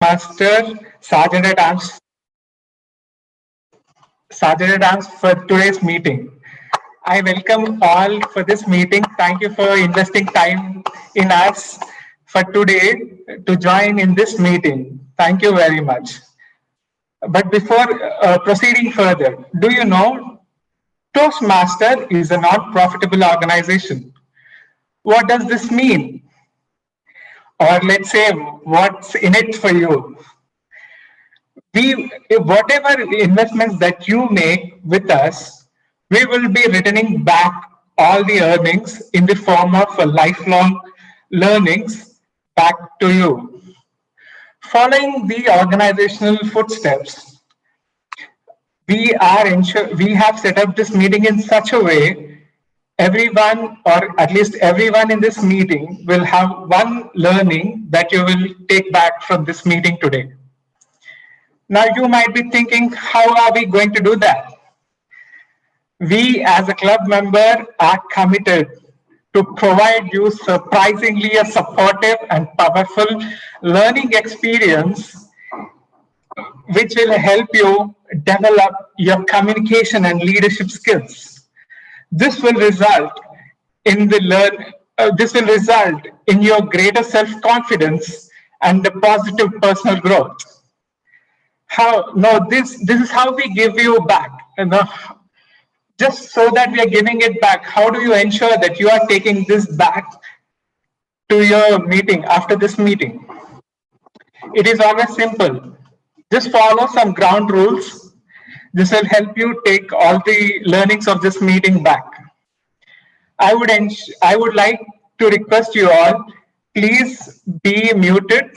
Master Sergeant at Arms for today's meeting. I welcome all for this meeting. Thank you for investing time in us for today to join in this meeting. Thank you very much. But before proceeding further, do you know Toastmaster is a non-profitable organization? What does this mean? Or let's say, what's in it for you? Whatever investments that you make with us, we will be returning back all the earnings in the form of lifelong learnings back to you. Following the organizational footsteps, we have set up this meeting in such a way everyone, or at least everyone in this meeting, will have one learning that you will take back from this meeting today. Now you might be thinking, how are we going to do that? We as a club member are committed to provide you surprisingly a supportive and powerful learning experience which will help you develop your communication and leadership skills. This will result in your greater self-confidence and the positive personal growth. This is how we give you back. Just so that we are giving it back, how do you ensure that you are taking this back to your meeting after this meeting? It is always simple. Just follow some ground rules. This will help you take all the learnings of this meeting back. I would like to request you all, please be muted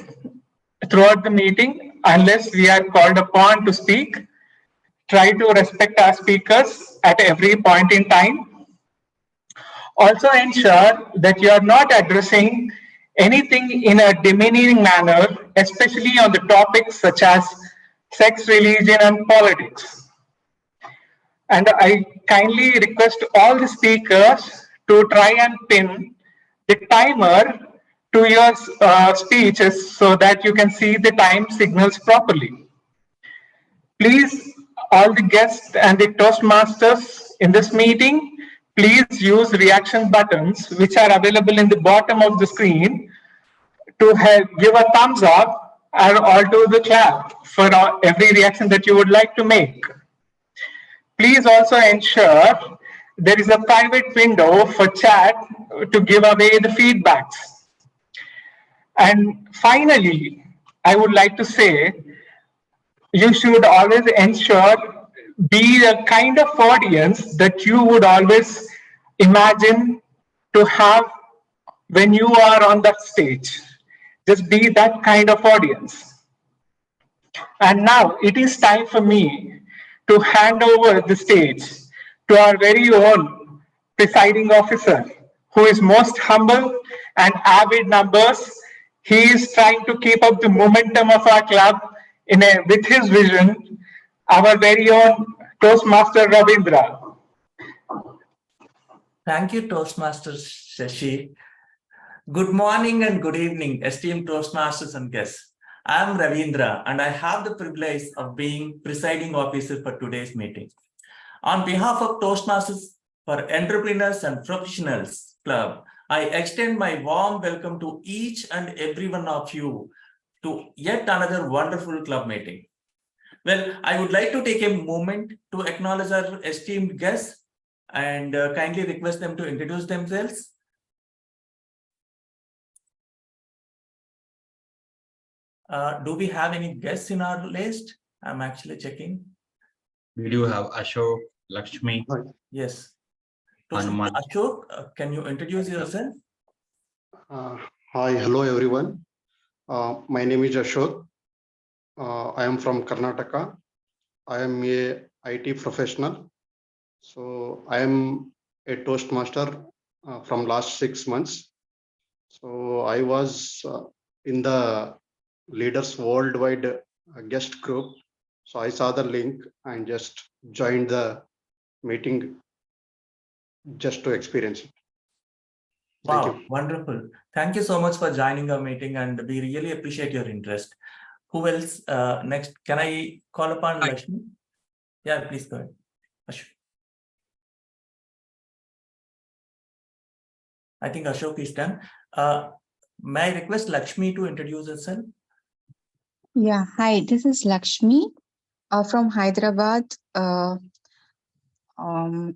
throughout the meeting unless we are called upon to speak. Try to respect our speakers at every point in time. Also ensure that you are not addressing anything in a demeaning manner, especially on the topics such as sex, religion, and politics. And I kindly request all the speakers to try and pin the timer to your speeches so that you can see the time signals properly. Please, all the guests and the Toastmasters in this meeting, please use reaction buttons which are available in the bottom of the screen to give a thumbs up or to the clap for every reaction that you would like to make. Please also ensure there is a private window for chat to give away the feedbacks. And finally, I would like to say, you should always be the kind of audience that you would always imagine to have when you are on that stage. Just be that kind of audience. And now it is time for me to hand over the stage to our very own presiding officer, who is most humble and avid numbers. He is trying to keep up the momentum of our club with his vision, our very own Toastmaster Ravindra. Thank you, Toastmasters Shashi. Good morning and good evening, esteemed Toastmasters and guests. I am Ravindra and I have the privilege of being presiding officer for today's meeting. On behalf of Toastmasters for Entrepreneurs and Professionals Club, I extend my warm welcome to each and every one of you to yet another wonderful club meeting. Well, I would like to take a moment to acknowledge our esteemed guests and kindly request them to introduce themselves. Do we have any guests in our list? I'm actually checking. We do have Ashok, Lakshmi. Yes. Hanuman. Ashok, can you introduce yourself? Hi, hello everyone. My name is Ashok. I am from Karnataka. I am a IT professional. So I am a Toastmaster from last 6 months. So I was in the Leaders Worldwide guest group. So I saw the link and just joined the meeting just to experience it. Wow, wonderful. Thank you so much for joining our meeting and we really appreciate your interest. Who else? Next, can I call upon Lakshmi? Yeah, please go ahead. Ashok. I think Ashok is done. May I request Lakshmi to introduce herself? Yeah, hi, this is Lakshmi from Hyderabad,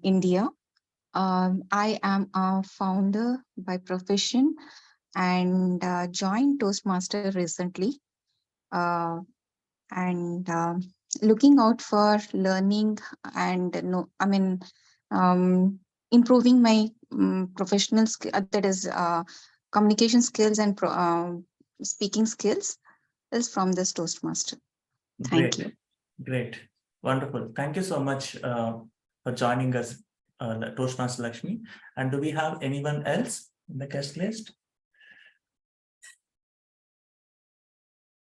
India. I am a founder by profession and joined Toastmaster recently. And looking out for learning and improving my professional skill, that is communication skills and speaking skills is from this Toastmaster. Thank you. Great. Wonderful. Thank you so much for joining us, Toastmaster Lakshmi. And do we have anyone else in the guest list?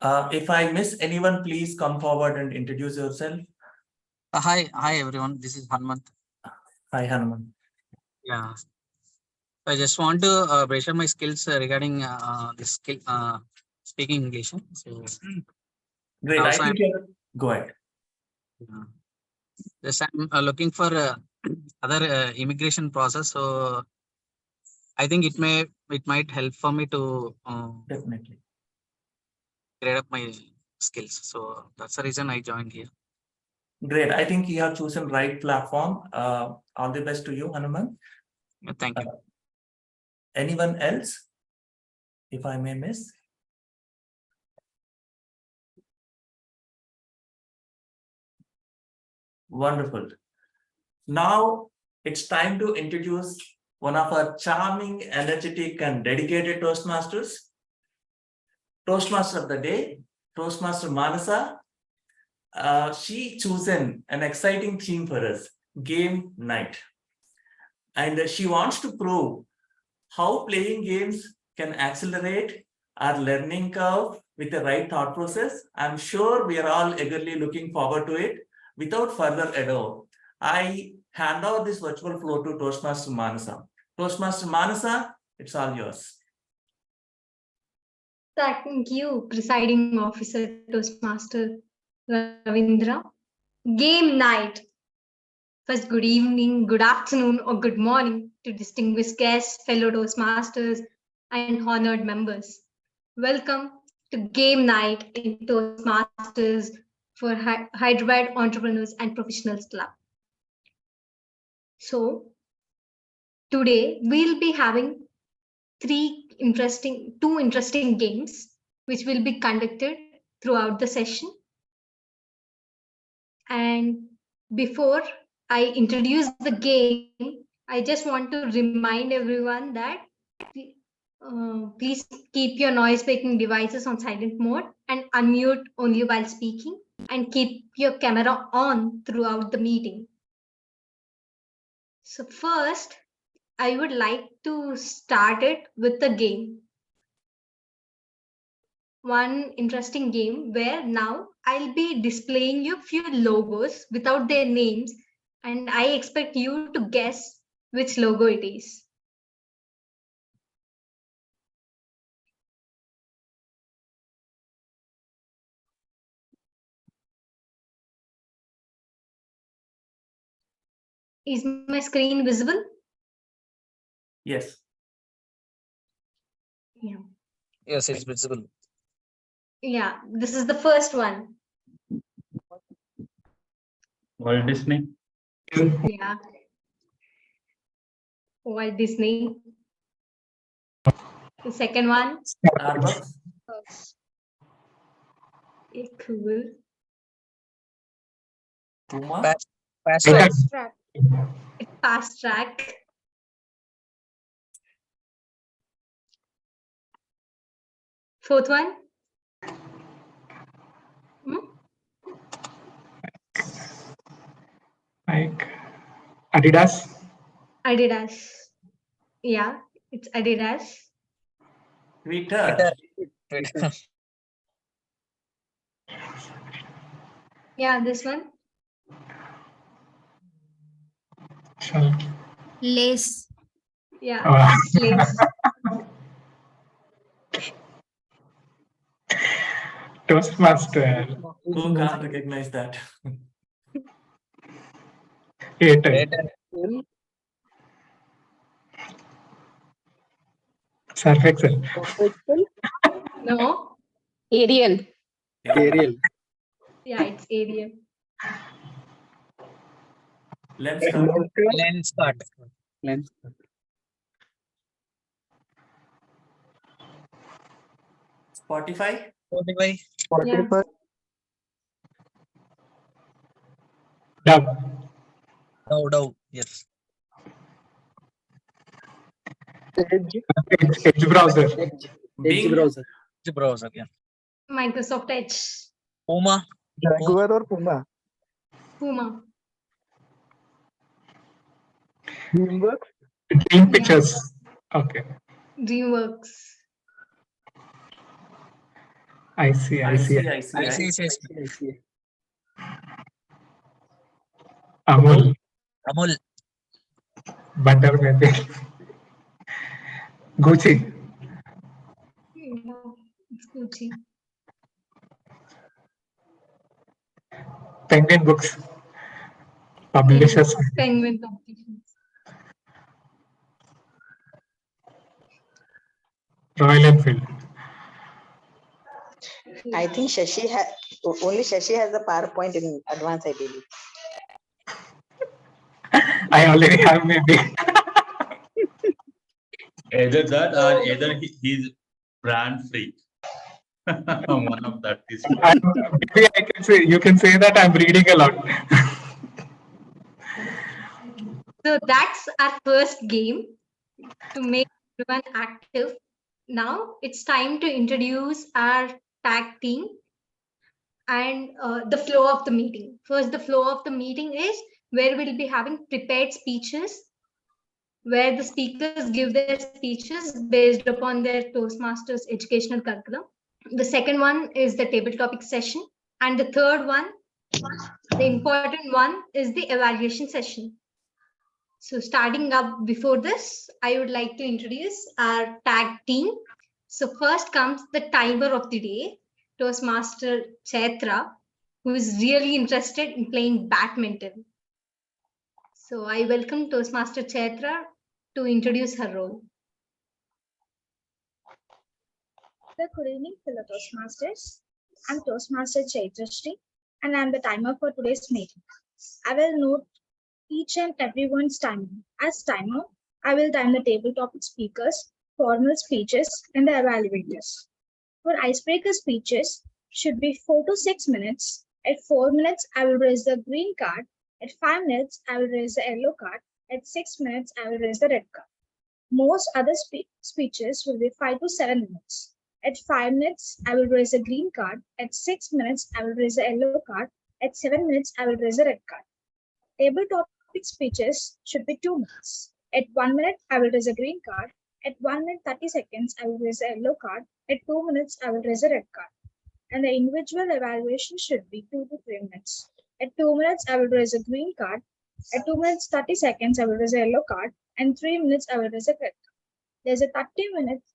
If I miss anyone, please come forward and introduce yourself. Hi everyone. This is Hanmant. Hi, Hanuman. Yeah, I just want to brush up my skills regarding this skill speaking English. So Great. Also, I think go ahead. just I'm looking for other immigration process. So I think it might help for me to Definitely. grade up my skills. So that's the reason I joined here. Great. I think you have chosen right platform. All the best to you, Hanuman. Thank you. Anyone else? If I may miss. Wonderful. Now it's time to introduce one of our charming, energetic, and dedicated Toastmasters. Toastmaster of the day, Toastmaster Manasa. She chosen an exciting theme for us, game night. And she wants to prove how playing games can accelerate our learning curve with the right thought process. I'm sure we are all eagerly looking forward to it. Without further ado, I hand over this virtual floor to Toastmaster Manasa. Toastmaster Manasa, it's all yours. Thank you, Presiding Officer Toastmaster Ravindra. Game night. First, good evening, good afternoon, or good morning to distinguished guests, fellow Toastmasters, and honored members. Welcome to Game Night in Toastmasters for Hyderabad Entrepreneurs and Professionals Club. So, today we'll be having two interesting games which will be conducted throughout the session. And before I introduce the game, I just want to remind everyone that please keep your noise making devices on silent mode and unmute only while speaking, and keep your camera on throughout the meeting. So first, I would like to start it with the game. One interesting game where now I'll be displaying you a few logos without their names, and I expect you to guess which logo it is. Is my screen visible? Yes. Yeah. Yes, it's visible. Yeah, this is the first one. Walt Disney. Yeah. Walt Disney. The second one. Starbucks. Yeah, cool. Puma. Fast track. It's Fast Track. Fourth one. Like Adidas. Adidas. Yeah, it's Adidas. Twitter. Yeah, this one. Lace. Yeah, it's Lace. Toastmaster. Who can't recognize that? Airtel. Surf Excel. No. Ariel. Ariel. Yeah, it's Ariel. Let's start. Lens cut. Lens. Spotify. Spotify. Yeah. Dove. Dove. Yes. Edge browser. Bing. The browser. Yeah. Microsoft Edge. Puma. Jaguar or Puma? Puma. Teamwork? Dream Pictures. Okay. DreamWorks. I see. ICICI. Amul. Amul. Butter maybe. Gucci. Yeah, it's Gucci. Penguin Books. Publishers. Penguin Publications. Royal Enfield. I think only Shashi has the PowerPoint in advance, I believe. I already have maybe. Either that or either he's brand freak. One of that is. Maybe I can say, you can say that I'm reading a lot. So that's our first game to make everyone active. Now it's time to introduce our tag team and the flow of the meeting. First, the flow of the meeting is where we'll be having prepared speeches, where the speakers give their speeches based upon their Toastmasters educational curriculum. The second one is the table topic session. And the third one, the important one, is the evaluation session. So starting up before this, I would like to introduce our tag team. So first comes the timer of the day, Toastmaster Chaitra, who is really interested in playing badminton. So I welcome Toastmaster Chaitra to introduce her role. Good evening, fellow Toastmasters. I'm Toastmaster Chaitra Shri, and I'm the timer for today's meeting. I will note each and everyone's timing. As timer, I will time the table topic speakers, formal speeches, and the evaluators. For icebreaker speeches, should be 4 to 6 minutes. At 4 minutes, I will raise the green card. At 5 minutes, I will raise the yellow card. At 6 minutes, I will raise the red card. Most other speeches will be 5 to 7 minutes. At 5 minutes, I will raise a green card. At 6 minutes, I will raise a yellow card. At 7 minutes, I will raise a red card. Table topic speeches should be 2 minutes. At 1 minute, I will raise a green card. At 1 minute 30 seconds, I will raise a yellow card. At 2 minutes, I will raise a red card. And the individual evaluation should be 2 to 3 minutes. At 2 minutes, I will raise a green card. At 2 minutes 30 seconds, I will raise a yellow card. And 3 minutes, I will raise a red card. There's a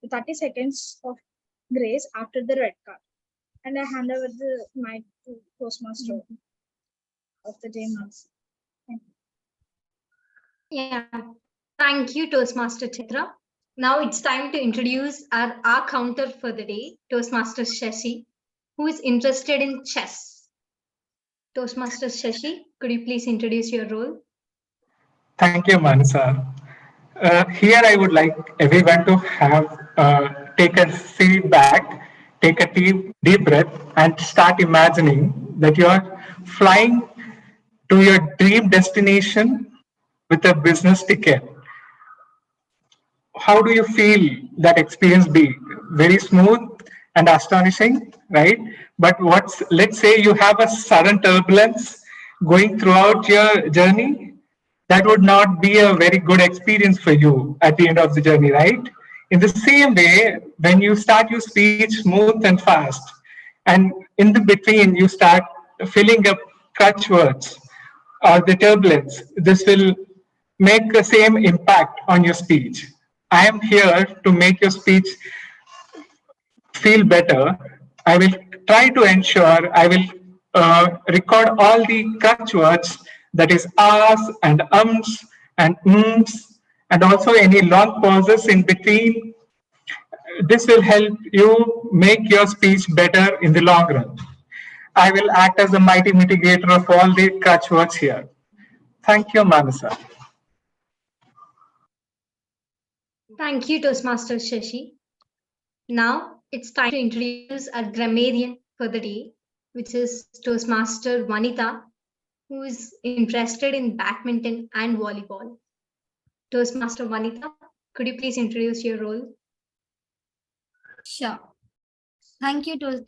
30 seconds of grace after the red card. And I hand over the mic to Toastmaster of the day, Manasa. Thank you. Yeah, thank you, Toastmaster Chitra. Now it's time to introduce our counter for the day, Toastmaster Shashi, who is interested in chess. Toastmaster Shashi, could you please introduce your role? Thank you, Manasa. Here I would like everyone to have take a seat back, take a deep breath, and start imagining that you are flying to your dream destination with a business ticket. How do you feel that experience be? Very smooth and astonishing, right? But let's say you have a sudden turbulence going throughout your journey. That would not be a very good experience for you at the end of the journey, right? In the same way, when you start your speech smooth and fast, and in the between you start filling up crutch words or the turbulence, this will make the same impact on your speech. I am here to make your speech feel better I will try to ensure I will record all the crutch words, that is ahs and ums and ums, and also any long pauses in between. This will help you make your speech better in the long run. I will act as a mighty mitigator of all the crutch words here. Thank you, Manasa. Thank you, Toastmaster Shashi. Now it's time to introduce our grammarian for the day, which is Toastmaster Vanita, who is interested in badminton and volleyball. Toastmaster Vanita, could you please introduce your role? Sure. Thank you to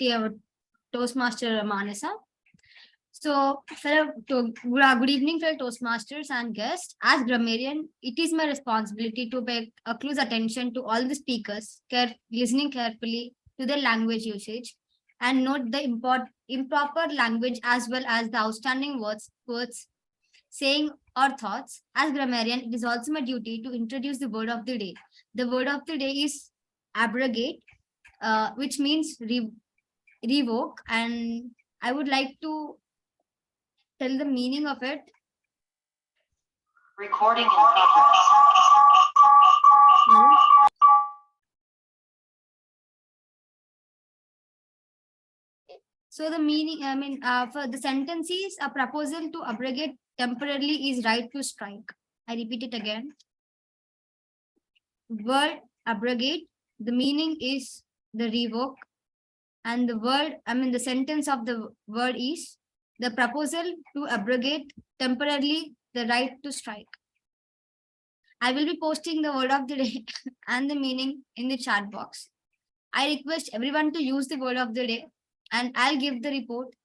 Toastmaster Manasa. So, good evening, fellow Toastmasters and guests. As grammarian, it is my responsibility to pay a close attention to all the speakers, listening carefully to their language usage, and note the improper language as well as the outstanding words, saying, or thoughts. As grammarian, it is also my duty to introduce the word of the day. The word of the day is abrogate, which means revoke, and I would like to tell the meaning of it. Recording in progress. So the meaning, for the sentence is a proposal to abrogate temporarily is right to strike. I repeat it again. Word abrogate, the meaning is the revoke, and the word, the sentence of the word is the proposal to abrogate temporarily the right to strike. I will be posting the word of the day and the meaning in the chat box. I request everyone to use the word of the day, and I'll give the report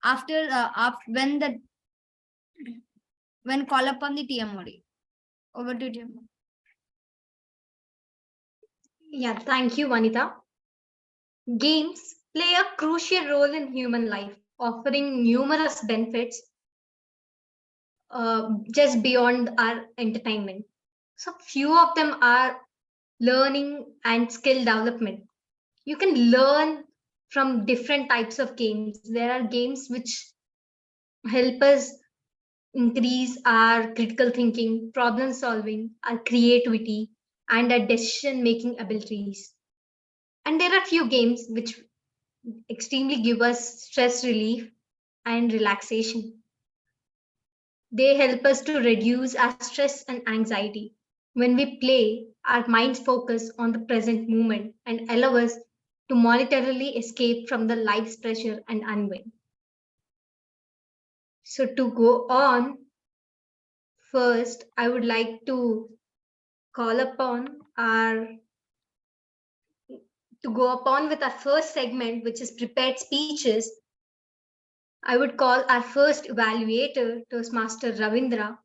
after when call upon the TMoD. Over to TMoD. Yeah, thank you, Vanita. Games play a crucial role in human life, offering numerous benefits just beyond our entertainment. So few of them are learning and skill development. You can learn from different types of games. There are games which help us increase our critical thinking, problem solving, our creativity, and our decision making abilities. And there are few games which extremely give us stress relief and relaxation. They help us to reduce our stress and anxiety. When we play, our minds focus on the present moment and allow us to monetarily escape from the life's pressure and unwind. So to go on, first, I would like to call upon with our first segment, which is prepared speeches. I would call our first evaluator, Toastmaster Ravindra,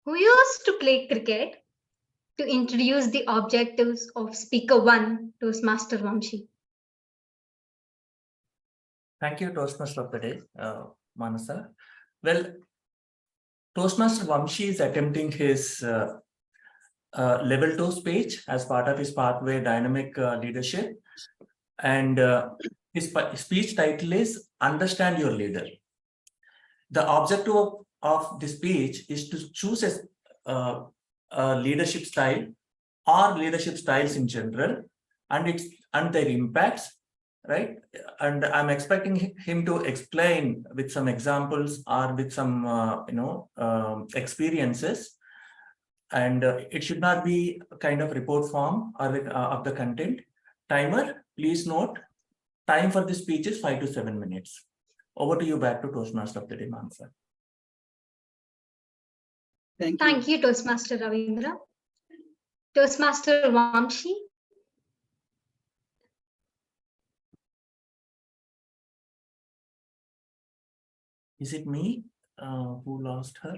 who used to play cricket, to introduce the objectives of Speaker 1, Toastmaster Vamshi. Thank you, Toastmaster of the day, Manasa. Well, Toastmaster Vamshi is attempting his level 2 speech as part of his pathway dynamic leadership. And his speech title is Understand Your Leader. The objective of the speech is to choose a leadership style or leadership styles in general and their impacts, right? And I'm expecting him to explain with some examples or with some experiences. And it should not be a kind of report form or of the content. Timer, please note, time for the speech is 5 to 7 minutes. Over to you, back to Toastmaster of the day, Manasa. Thank you, Toastmaster Ravindra. Toastmaster Vamshi. Is it me who lost her?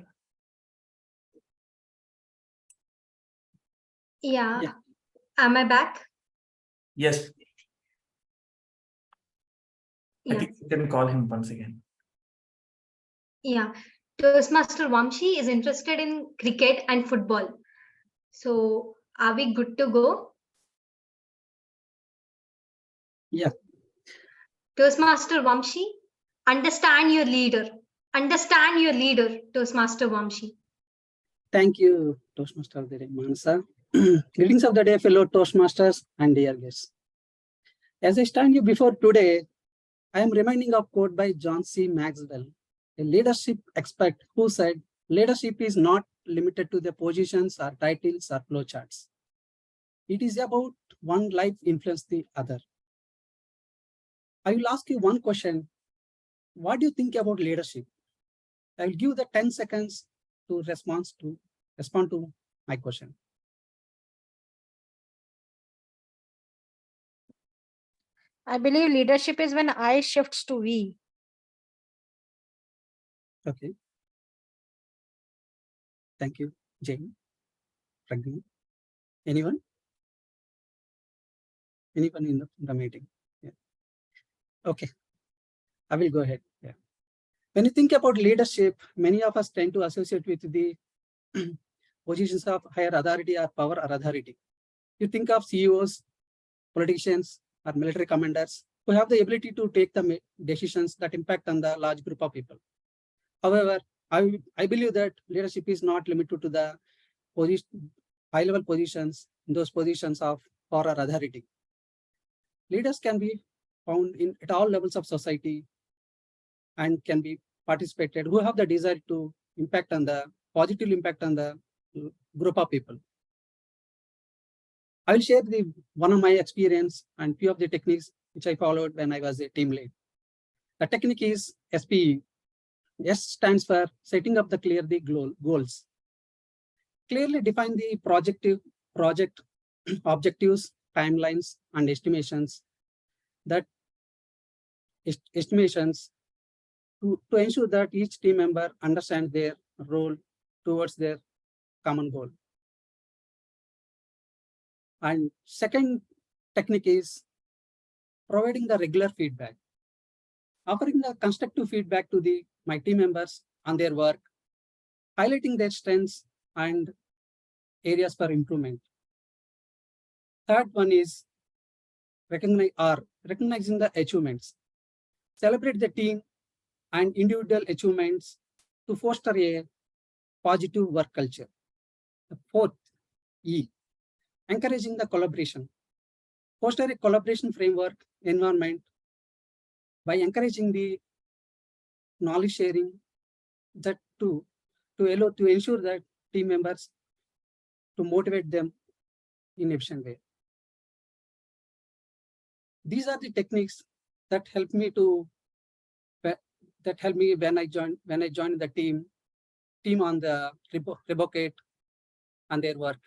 Yeah. Am I back? Yes. Yeah. I think you can call him once again. Yeah. Toastmaster Vamshi is interested in cricket and football. So are we good to go? Yeah. Toastmaster Vamshi, understand your leader. Understand your leader, Toastmaster Vamshi. Thank you, Toastmaster of the day, Manasa. Greetings of the day, fellow Toastmasters and dear guests. As I stand you before today, I am reminding of quote by John C. Maxwell, a leadership expert who said, leadership is not limited to the positions or titles or flowcharts. It is about one life influence the other. I will ask you one question. What do you think about leadership? I will give the 10 seconds to respond to my question. I believe leadership is when I shifts to we. Okay. Thank you, Jane. Pragni. Anyone? Anyone in the meeting? Yeah. Okay. I will go ahead. Yeah. When you think about leadership, many of us tend to associate with the positions of higher authority or power or authority. You think of CEOs, politicians, or military commanders who have the ability to take the decisions that impact on the large group of people. However, I believe that leadership is not limited to the high-level positions, those positions of power or authority. Leaders can be found at all levels of society and can be participated who have the desire to impact on the positive impact on the group of people. I will share one of my experience and few of the techniques which I followed when I was a team lead. The technique is SPE. S stands for setting up the goals. Clearly define the project objectives, timelines, and estimations to ensure that each team member understands their role towards their common goal. And second technique is providing the regular feedback, offering the constructive feedback to my team members on their work, highlighting their strengths and areas for improvement. Third one is recognizing the achievements. Celebrate the team and individual achievements to foster a positive work culture. The fourth, E, encouraging the collaboration. Foster a collaboration framework environment by encouraging the knowledge sharing that to ensure that team members to motivate them in efficient way. These are the techniques that help me when I joined the team on the Revocate and their work.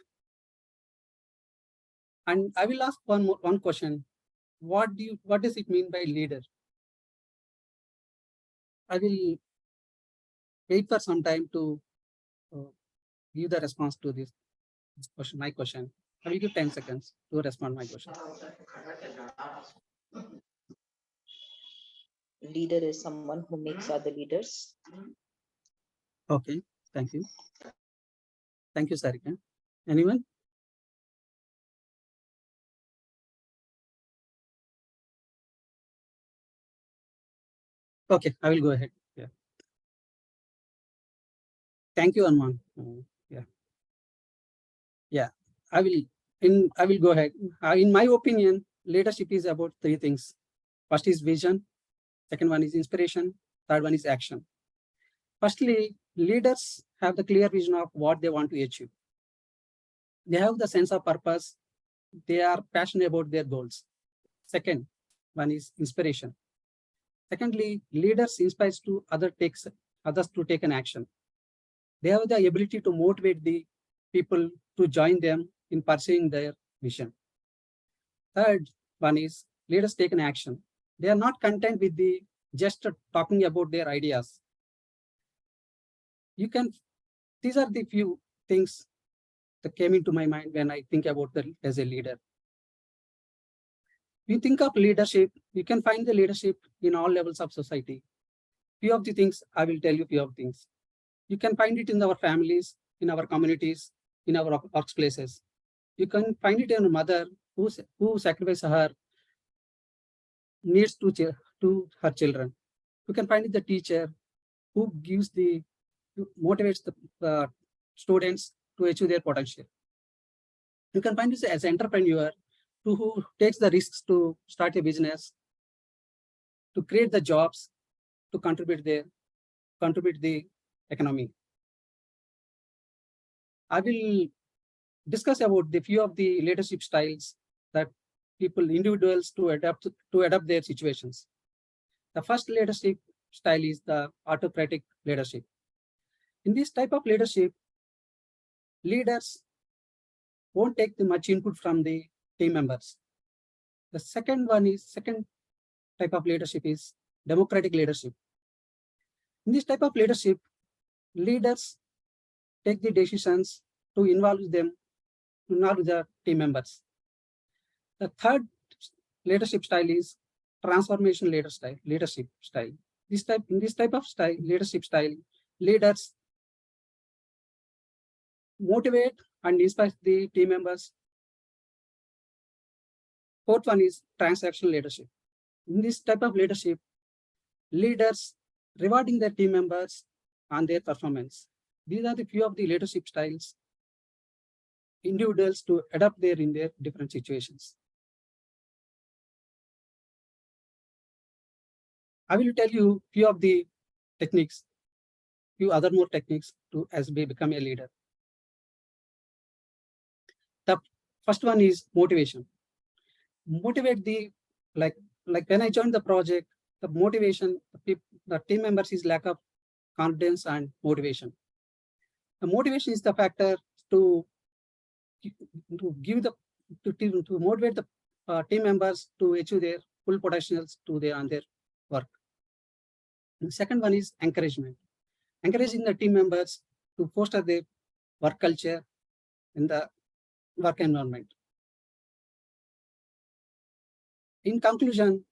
And I will ask one question. What does it mean by leader? I will wait for some time to give the response to this question, my question. I will give 10 seconds to respond my question. Leader is someone who makes other leaders. Okay, thank you. Thank you, Sarika. Anyone? Okay, I will go ahead. Yeah. Thank you, Anman. Yeah. I will go ahead. In my opinion, leadership is about three things. First is vision. Second one is inspiration. Third one is action. Firstly, leaders have the clear vision of what they want to achieve. They have the sense of purpose. They are passionate about their goals. Second one is inspiration. Secondly, leaders inspire others to take an action. They have the ability to motivate the people to join them in pursuing their vision. Third one is leaders take an action. They are not content with just talking about their ideas. These are the few things that came into my mind when I think about as a leader. When you think of leadership, you can find the leadership in all levels of society. Few of the things, I will tell you few of things. You can find it in our families, in our communities, in our workplaces. You can find it in a mother who sacrifices her needs to her children. You can find the teacher who motivates the students to achieve their potential. You can find this as an entrepreneur who takes the risks to start a business, to create the jobs, to contribute the economy. I will discuss about the few of the leadership styles that individuals to adapt their situations. The first leadership style is the autocratic leadership. In this type of leadership, leaders won't take much input from the team members. The second type of leadership is democratic leadership. In this type of leadership, leaders take the decisions to involve the team members. The third leadership style is transformation leadership style. In this type of leadership style, leaders motivate and inspire the team members. Fourth one is transactional leadership. In this type of leadership, leaders rewarding their team members on their performance. These are the few of the leadership styles individuals to adapt in their different situations. I will tell you few of the techniques, few other more techniques to become a leader. The first one is motivation. Motivate like when I joined the project, the motivation, the team members is lack of confidence and motivation. The motivation is the factor to motivate the team members to achieve their full potentials on their work. The second one is encouragement. Encouraging the team members to foster their work culture in the work environment. In conclusion,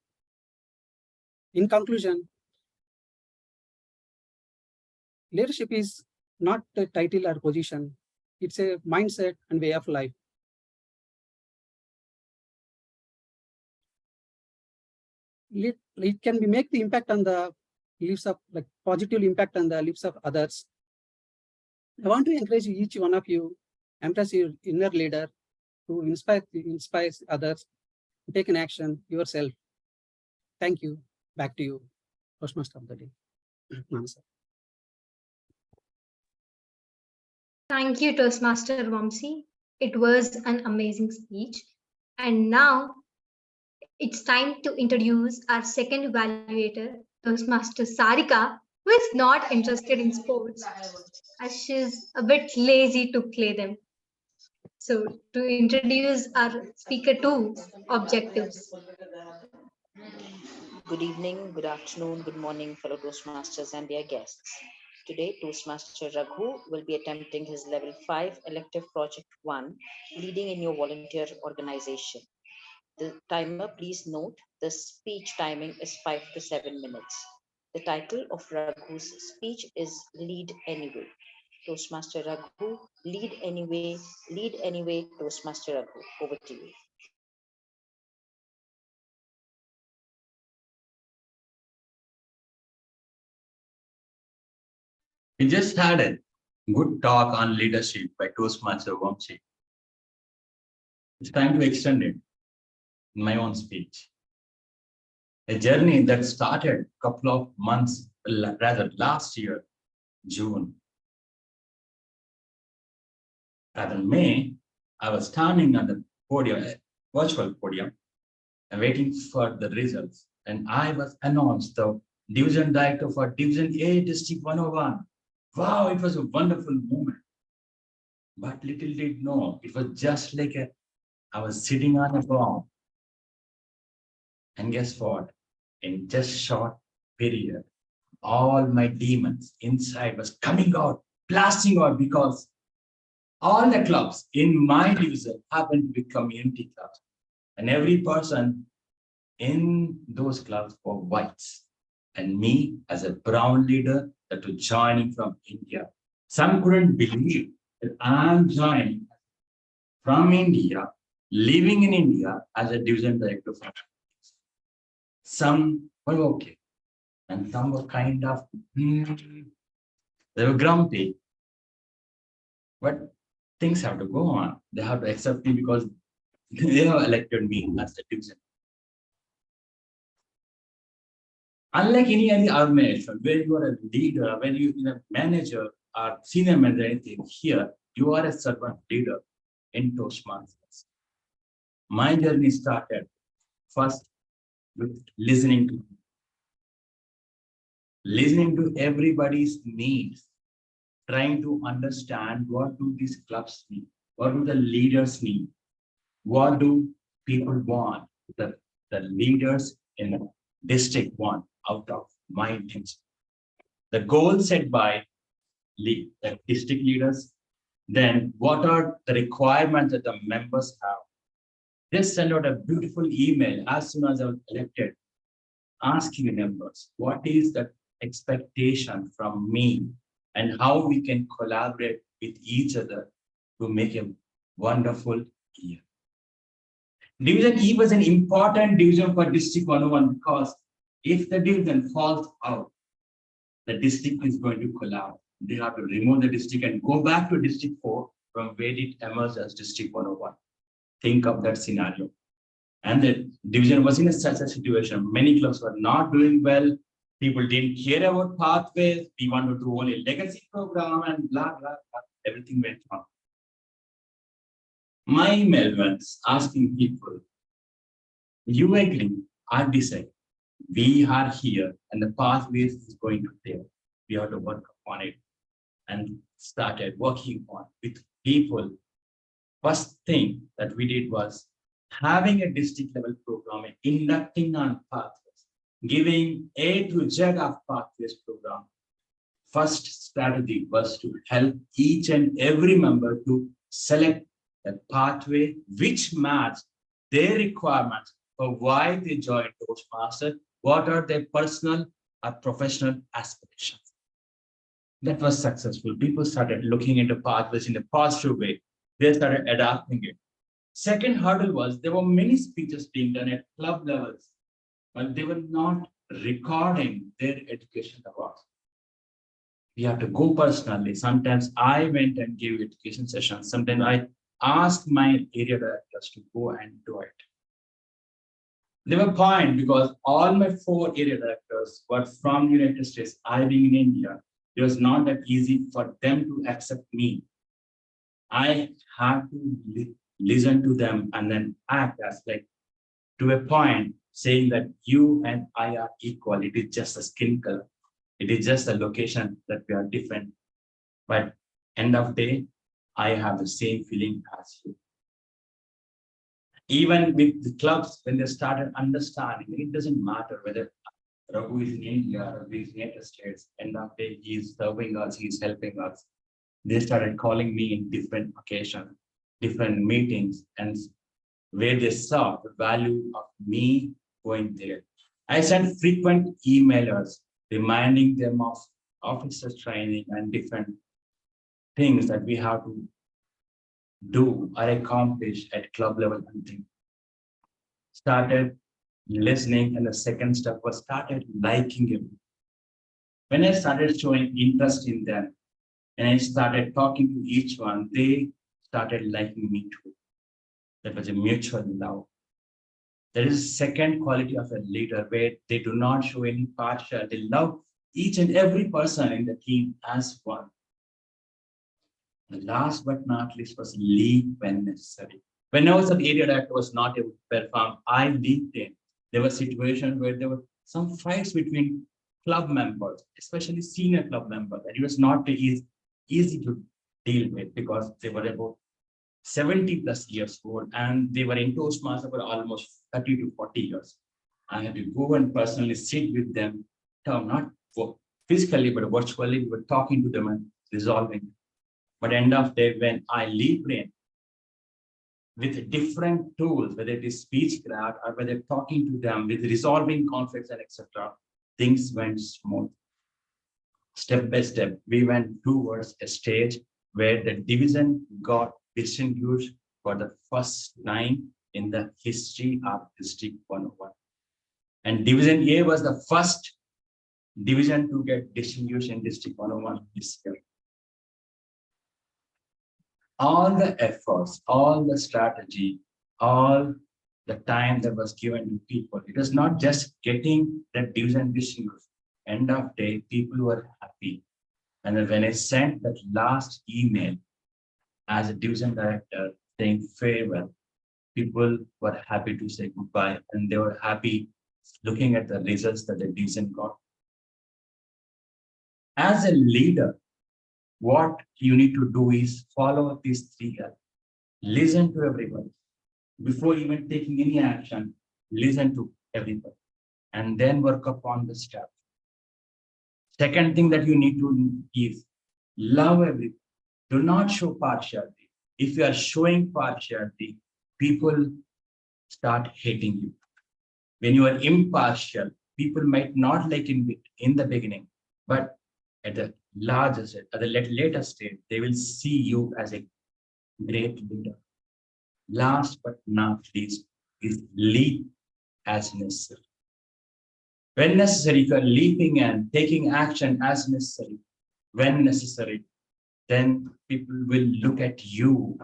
leadership is not a title or position. It's a mindset and way of life. It can make the impact on the lives of positive impact on the lives of others. I want to encourage each one of you, embrace your inner leader to inspire others, take an action yourself. Thank you. Back to you, Toastmaster of the day, Manasa. Thank you, Toastmaster Vamsi. It was an amazing speech. And now it's time to introduce our second evaluator, Toastmaster Sarika, who is not interested in sports as she's a bit lazy to play them. So to introduce our speaker two objectives. Good evening, good afternoon, good morning, fellow Toastmasters and their guests. Today, Toastmaster Raghu will be attempting his level 5 elective project 1, leading in your volunteer organization. The timer, please note, the speech timing is 5 to 7 minutes. The title of Raghu's speech is Lead Anyway. Toastmaster Raghu, lead anyway, Toastmaster Raghu. Over to you. We just had a good talk on leadership by Toastmaster Vamsi. It's time to extend it in my own speech. A journey that started a couple of months, rather last year, June. Rather May, I was standing on the podium, virtual podium, and waiting for the results. And I was announced the Division Director for Division A, District 101. Wow, it was a wonderful moment. But little did know, it was just like I was sitting on a bomb. And guess what? In just short period, all my demons inside was coming out, blasting out, because all the clubs in my division happened to be community clubs. And every person in those clubs were whites. And me as a brown leader that was joining from India. Some couldn't believe that I'm joining from India, living in India as a division director. Some were okay, and some were kind of, they were grumpy. But things have to go on. They have to accept me because they have elected me as the division. Unlike any other organization where you are a leader, when you are a manager or senior manager, anything, here you are a servant leader in Toastmasters. My journey started first with listening to everybody's needs, trying to understand what do these clubs need, what do the leaders need, what do people want, the leaders in the district want out of my intention. The goal set by the district leaders, then what are the requirements that the members have. Just send out a beautiful email as soon as I was elected, asking the members, what is the expectation from me and how we can collaborate with each other to make a wonderful year. Division E was an important division for District 101 because if the division falls out, the district is going to collapse. They have to remove the district and go back to District 4 from where it emerged as District 101. Think of that scenario. And the division was in such a situation. Many clubs were not doing well. People didn't care about pathways. We wanted to do only legacy program and blah, blah, blah. Everything went wrong. My email was asking people, you agree, I decide. We are here and the pathways is going to fail. We have to work on it and started working on with people. First thing that we did was having a district level program, inducting on pathways, giving A to Z of pathways program. First strategy was to help each and every member to select a pathway which matched their requirements for why they joined Toastmasters, what are their personal or professional aspirations. That was successful. People started looking into pathways in a positive way. They started adapting it. Second hurdle was there were many speeches being done at club levels, but they were not recording their education awards. We have to go personally. Sometimes I went and gave education sessions. Sometimes I asked my area directors to go and do it. They were fine because all my 4 area directors were from the United States. I being in India, it was not that easy for them to accept me. I had to listen to them and then act as like to a point saying that you and I are equal. It is just a skin color. It is just a location that we are different. But end of day, I have the same feeling as you. Even with the clubs, when they started understanding, it doesn't matter whether Raghu is in India or he's in the United States. End of day, he's serving us, he's helping us. They started calling me in different occasions, different meetings, and where they saw the value of me going there. I sent frequent emailers reminding them of officer training and different things that we have to do or accomplish at club level hunting. Started listening, and the second step was started liking him. When I started showing interest in them, and I started talking to each one, they started liking me too. That was a mutual love. There is a second quality of a leader where they do not show any partial. They love each and every person in the team as one. The last but not least was lead when necessary. When I was an area director was not able to perform, I leaped in. There were situations where there were some fights between club members, especially senior club members, and it was not easy to deal with because they were about 70 plus years old and they were in Toastmasters for almost 30 to 40 years. I had to go and personally sit with them, not physically, but virtually. We were talking to them and resolving. But end of day, when I leap in with different tools, whether it is speechcraft or whether talking to them with resolving conflicts and etc., things went smooth. Step by step, we went towards a stage where the division got distinguished for the first time in the history of District 101. And Division A was the first division to get distinguished in District 101 this year. All the efforts, all the strategy, all the time that was given to people, it was not just getting that division distinguished. End of day, people were happy. And then when I sent that last email as a division director saying farewell, people were happy to say goodbye, and they were happy looking at the results that the division got. As a leader, what you need to do is follow these 3 L's. Listen to everyone. Before even taking any action, listen to everyone and then work upon the steps. Second thing that you need to is love everyone. Do not show partiality. If you are showing partiality, people start hating you. When you are impartial, people might not like it in the beginning, but at the larger stage, at the later stage, they will see you as a great leader. Last but not least is lead as necessary. When necessary, if you are leaping and taking action as necessary, when necessary, then people will look at you.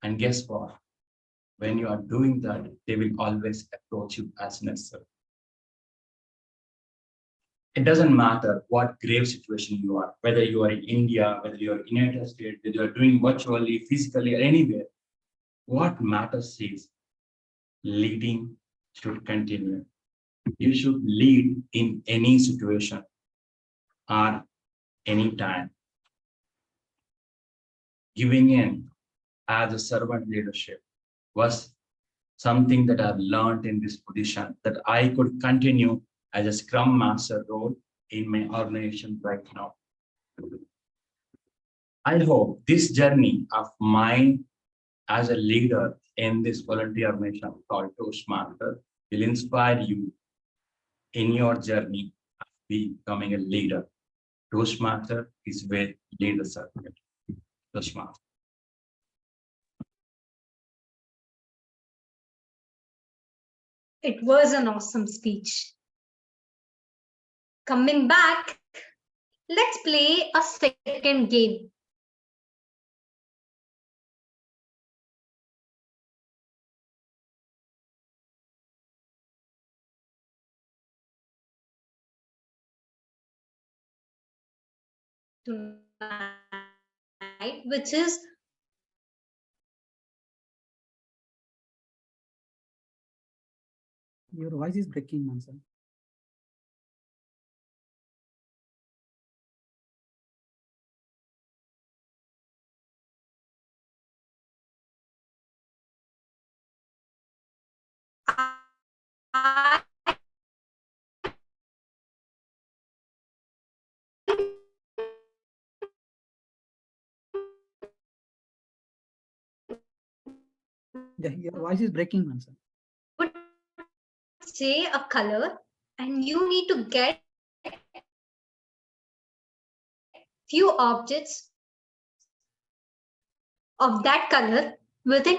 And guess what? When you are doing that, they will always approach you as necessary. It doesn't matter what grave situation you are, whether you are in India, whether you are in United States, whether you are doing virtually, physically, or anywhere. What matters is leading should continue. You should lead in any situation or any time. Giving in as a servant leadership was something that I've learned in this position, that I could continue as a Scrum Master role in my organization right now. I hope this journey of mine as a leader in this volunteer organization called Toastmasters will inspire you in your journey of becoming a leader. Toastmaster is where leaders are. Toastmaster. It was an awesome speech. Coming back, let's play a second game. Tonight, which is Your voice is breaking, Manasa. Yeah, your voice is breaking, Manasa. say a color, and you need to get few objects of that color within.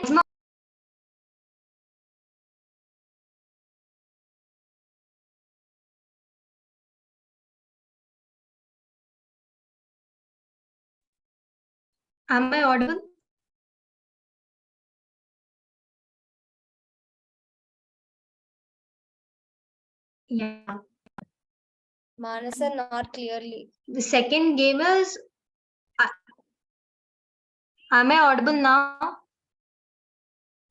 Am I audible? Yeah. Manasa, not clearly. The second game is, am I audible now?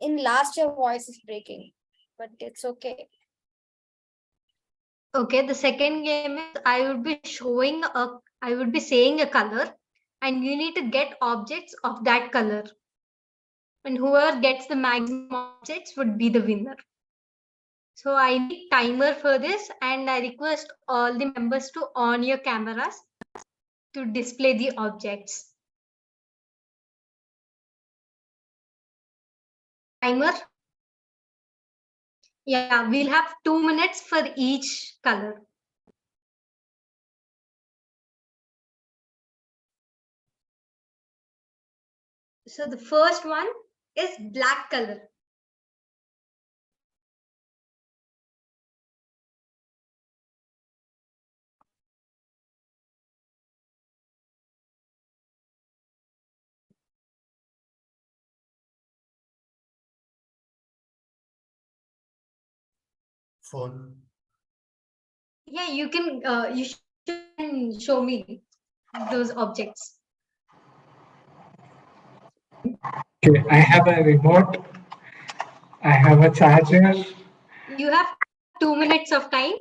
In last, your voice is breaking, but it's okay. Okay, the second game is I would be saying a color, and you need to get objects of that color. And whoever gets the maximum objects would be the winner. So I need timer for this, and I request all the members to on your cameras to display the objects. Timer. Yeah, we'll have 2 minutes for each color. So the first one is black color. Phone. Yeah, you can. You should show me those objects. Okay, I have a remote. I have a charger. You have 2 minutes of time,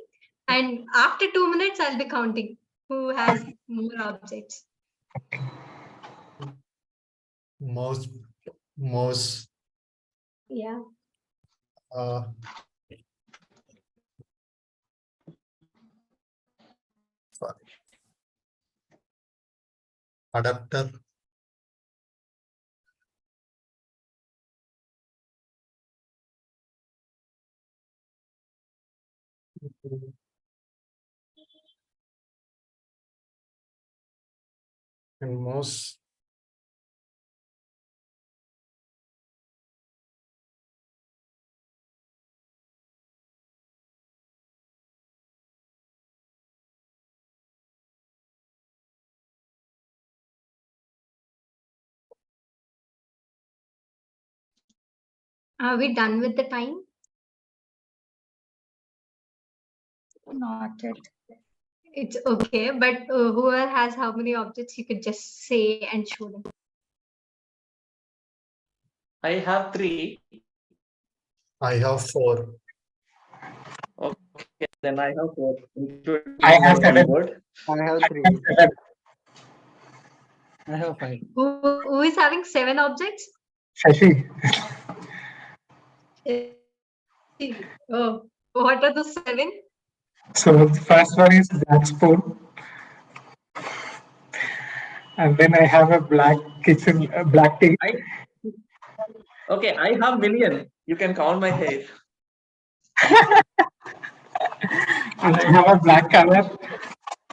and after 2 minutes, I'll be counting who has more objects. Mouse. Mouse. Yeah. Uh, Adapter. And mouse. Are we done with the time? Not yet. It's okay, but whoever has how many objects, you could just say and show them. I have 3. I have 4. Okay, then I have 4, including I have my 7. keyboard. I have I 3. have 7. I have 5. Who is having 7 objects? Shashi. Oh, what are the 7? So the first one is black spoon, and then I have a black kitchen, black tea, Okay, I have million. You can count my hair. and I have a black color.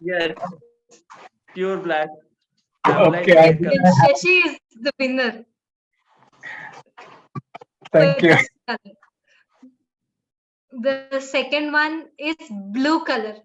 Yes, pure black. I'm like Okay, red And color. Shashi is the winner. Thank for you. this color. The second one is blue color.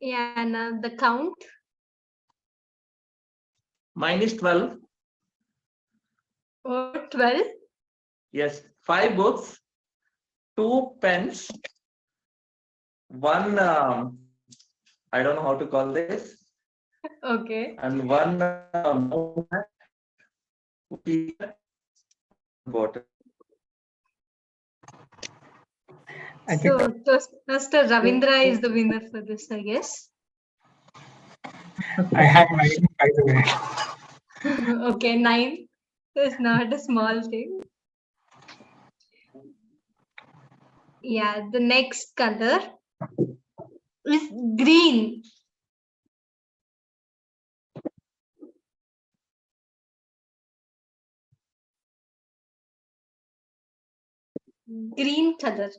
Yeah, now the count. Mine is 12. Or 12. Yes, 5 books, 2 pens, 1, I don't know how to call this, Okay. and 1 bottle. So Toastmaster Ravindra is the winner for this, I guess. I have 9, by the way. Okay, 9 is not a small thing. Yeah, the next color is green. Green color.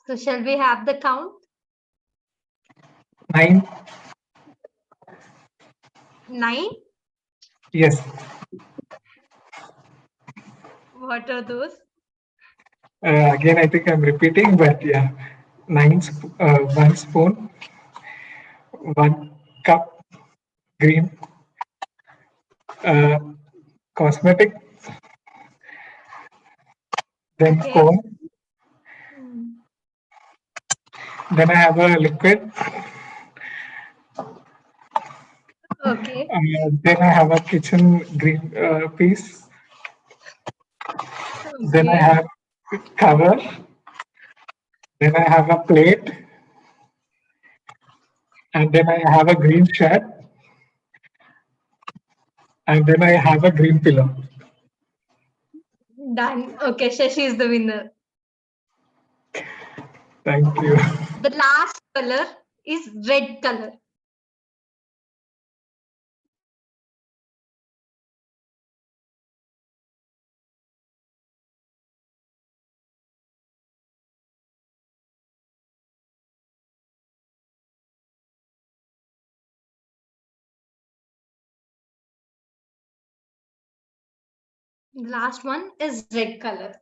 So shall we have the count? 9. 9? Yes. What are those? Again, I think I'm repeating, but yeah. 1 spoon, 1 cup green cosmetic, then Okay. comb, Hmm. then I have a liquid, Okay. then I have a kitchen green piece, then I Okay. have cover, then I have a plate, and then I have a green shirt, and then I have a green pillow. Done. Okay, Shashi is the winner. Thank you. The last color is red color. The last one is red color.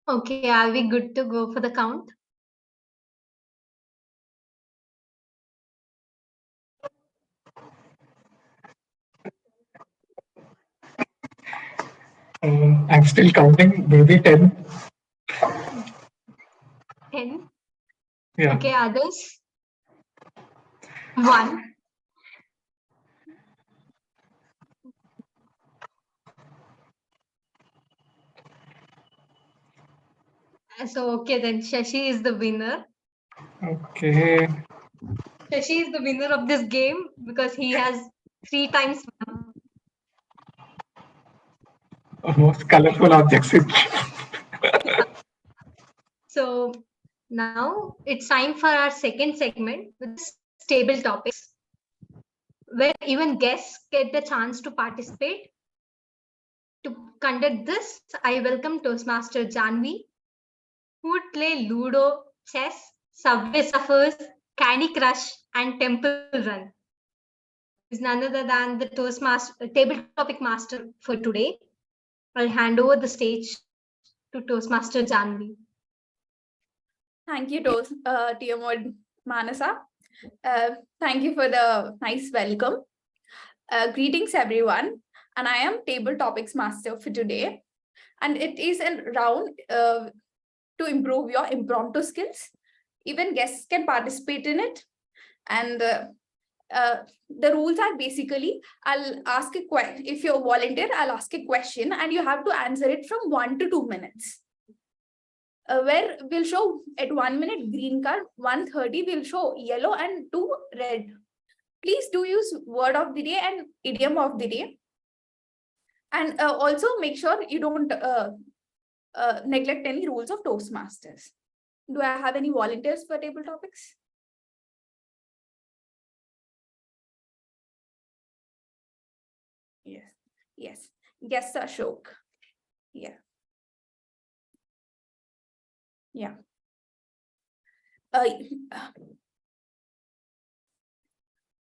Okay, are we good to go for the count? I'm still counting, maybe 10. 10. Yeah. Okay, others? 1. So, okay, then Shashi is the winner. Okay. Shashi is the winner of this game because he has 3 times won. Most colorful objects. So now it's time for our second segment with stable topics, where even guests get the chance to participate. To conduct this, I welcome Toastmaster Janvi, who would play Ludo, chess, Subway Surfers, Candy Crush, and Temple Run. Is none other than the Toastmaster table topic master for today. I'll hand over the stage to Toastmaster Janvi. Thank you, TMoD Manasa. Thank you for the nice welcome. Greetings, everyone. And I am Table Topics Master for today. And it is a round to improve your impromptu skills. Even guests can participate in it. And the rules are basically, I'll ask a question. If you're a volunteer, I'll ask a question and you have to answer it from 1 to 2 minutes. Where we'll show at 1 minute green card, 1:30 we'll show yellow and 2 red. Please do use word of the day and idiom of the day. And also make sure you don't neglect any rules of Toastmasters. Do I have any volunteers for table topics? Yes, yes. Yes, Ashok. Yeah. Yeah.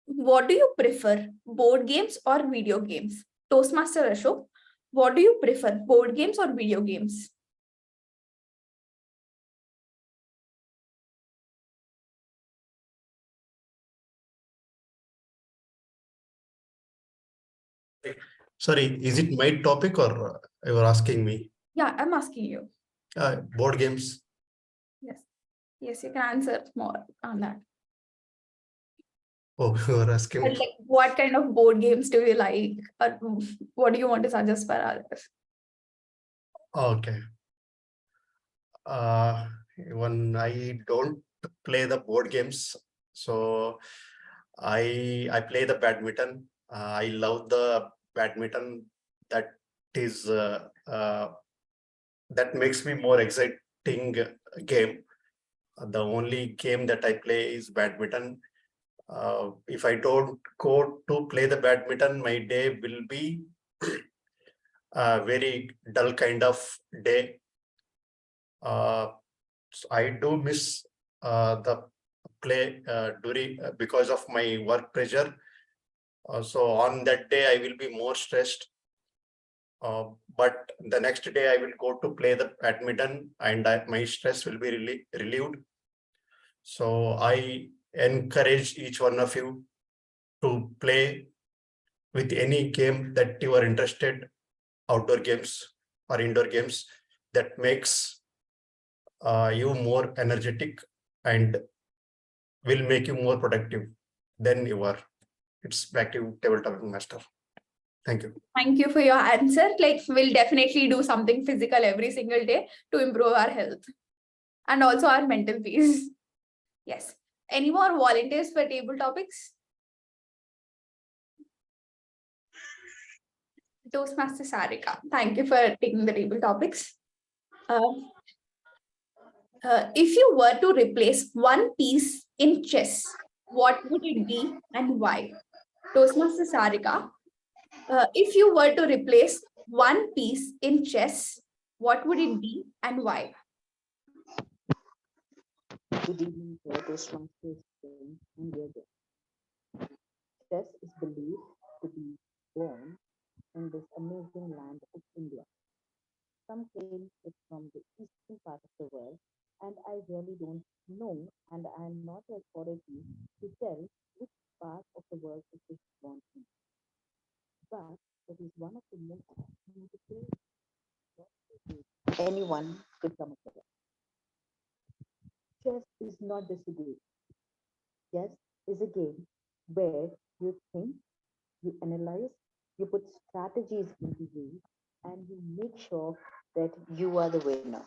What do you prefer, board games or video games? Toastmaster Ashok, What do you prefer, board games or video games? Sorry, is it my topic or you were asking me? Yeah, I'm asking you. Board games. Yes. Yes, you can answer more on that. Oh, you were asking But me. like, what kind of board games do you like? Or what do you want to suggest for others? Okay. When I don't play the board games, so I play the badminton. I love the badminton. That is that makes me more exciting game. The only game that I play is badminton. If I don't go to play the badminton, my day will be a very dull kind of day. So I do miss the play during because of my work pressure. So on that day, I will be more stressed. But the next day, I will go to play the badminton, and my stress will be relieved. So I encourage each one of you to play with any game that you are interested, outdoor games or indoor games, that makes you more energetic and will make you more productive than you are. It's back to tabletop master. Thank you. Thank you for your answer. Like, we'll definitely do something physical every single day to improve our health and also our mental peace. Yes. Any more volunteers for table topics? Toastmaster Sarika, thank you for taking the table topics. If you were to replace one piece in chess, what would it be and why? Toastmaster Sarika, if you were to replace one piece in chess, what would it be and why? Good evening, Toastmasters and your guests. Chess is believed to be born in this amazing land of India. Some claim it's from the eastern part of the world, and I really don't know, and I am not an authority to tell which part of the world it is born in. But it is one of the most beautiful anyone could come across. Chess is not just a game. Chess is a game where you think, you analyze, you put strategies into use, and you make sure that you are the winner.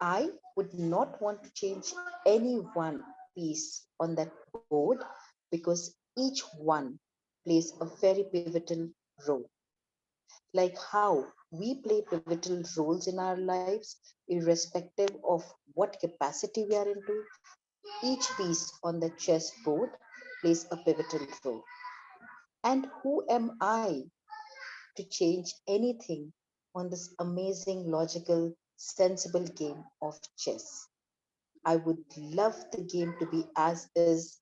I would not want to change any one piece on that board because each one plays a very pivotal role. Like how we play pivotal roles in our lives, irrespective of what capacity we are into, each piece on the chessboard plays a pivotal role. And who am I to change anything on this amazing, logical, sensible game of chess? I would love the game to be as is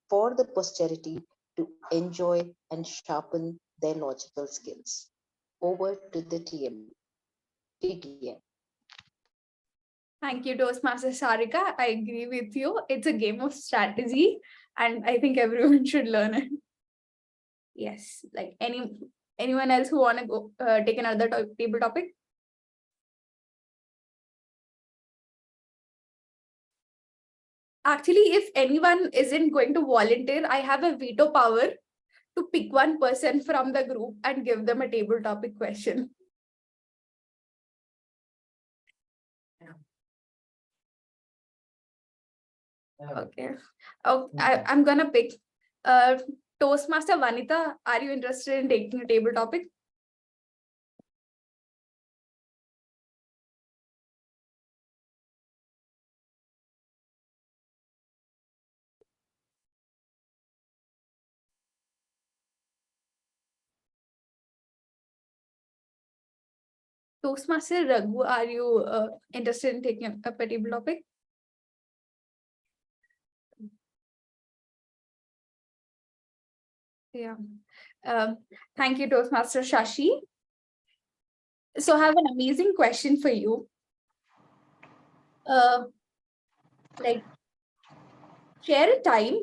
for the posterity to enjoy and sharpen their logical skills. Over to the TM. Thank you, Toastmaster Sarika. I agree with you. It's a game of strategy, and I think everyone should learn it. Yes, like anyone else who want to go take another table topic? Actually, if anyone isn't going to volunteer, I have a veto power to pick one person from the group and give them a table topic question. Okay. Oh, I'm gonna pick Toastmaster Vanita. Are you interested in taking a table topic? Toastmaster Raghu, are you interested in taking a table topic? Yeah. Thank you, Toastmaster Shashi. So I have an amazing question for you. Like, share a time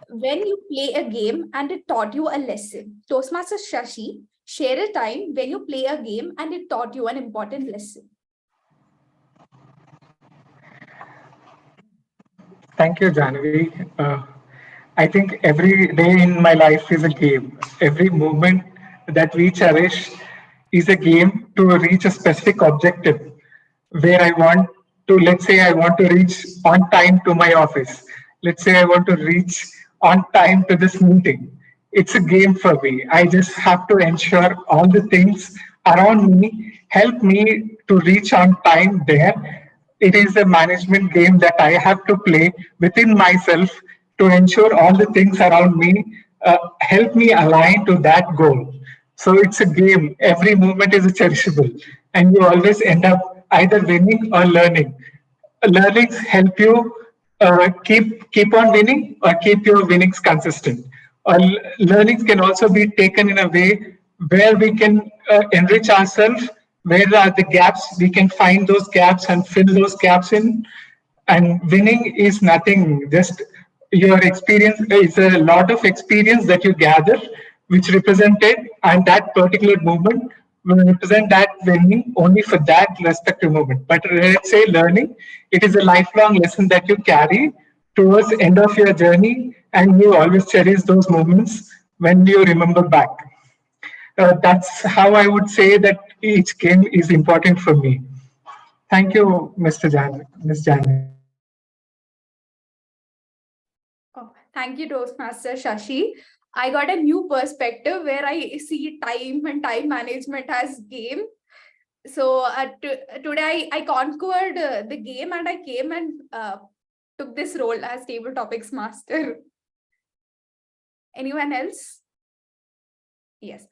when you play a game and it taught you a lesson. Toastmaster Shashi, share a time when you play a game and it taught you an important lesson. Thank you, Janvi. I think every day in my life is a game. Every moment that we cherish is a game to reach a specific objective where I want to, let's say, I want to reach on time to my office. Let's say I want to reach on time to this meeting. It's a game for me. I just have to ensure all the things around me help me to reach on time there. It is a management game that I have to play within myself to ensure all the things around me help me align to that goal. So it's a game. Every moment is cherishable, and you always end up either winning or learning. Learnings help you keep on winning or keep your winnings consistent. Learnings can also be taken in a way where we can enrich ourselves. Where are the gaps? We can find those gaps and fill those gaps in. And winning is nothing, just your experience is a lot of experience that you gather, which represented, and that particular moment will represent that winning only for that respective moment. But let's say learning, it is a lifelong lesson that you carry towards the end of your journey, and you always cherish those moments when you remember back. That's how I would say that each game is important for me. Thank you, Mr. Jan, Ms. Jan. Oh, thank you, Toastmaster Shashi. I got a new perspective where I see time and time management as game. So today I conquered the game and I came and took this role as table topics master. Anyone else? Yes.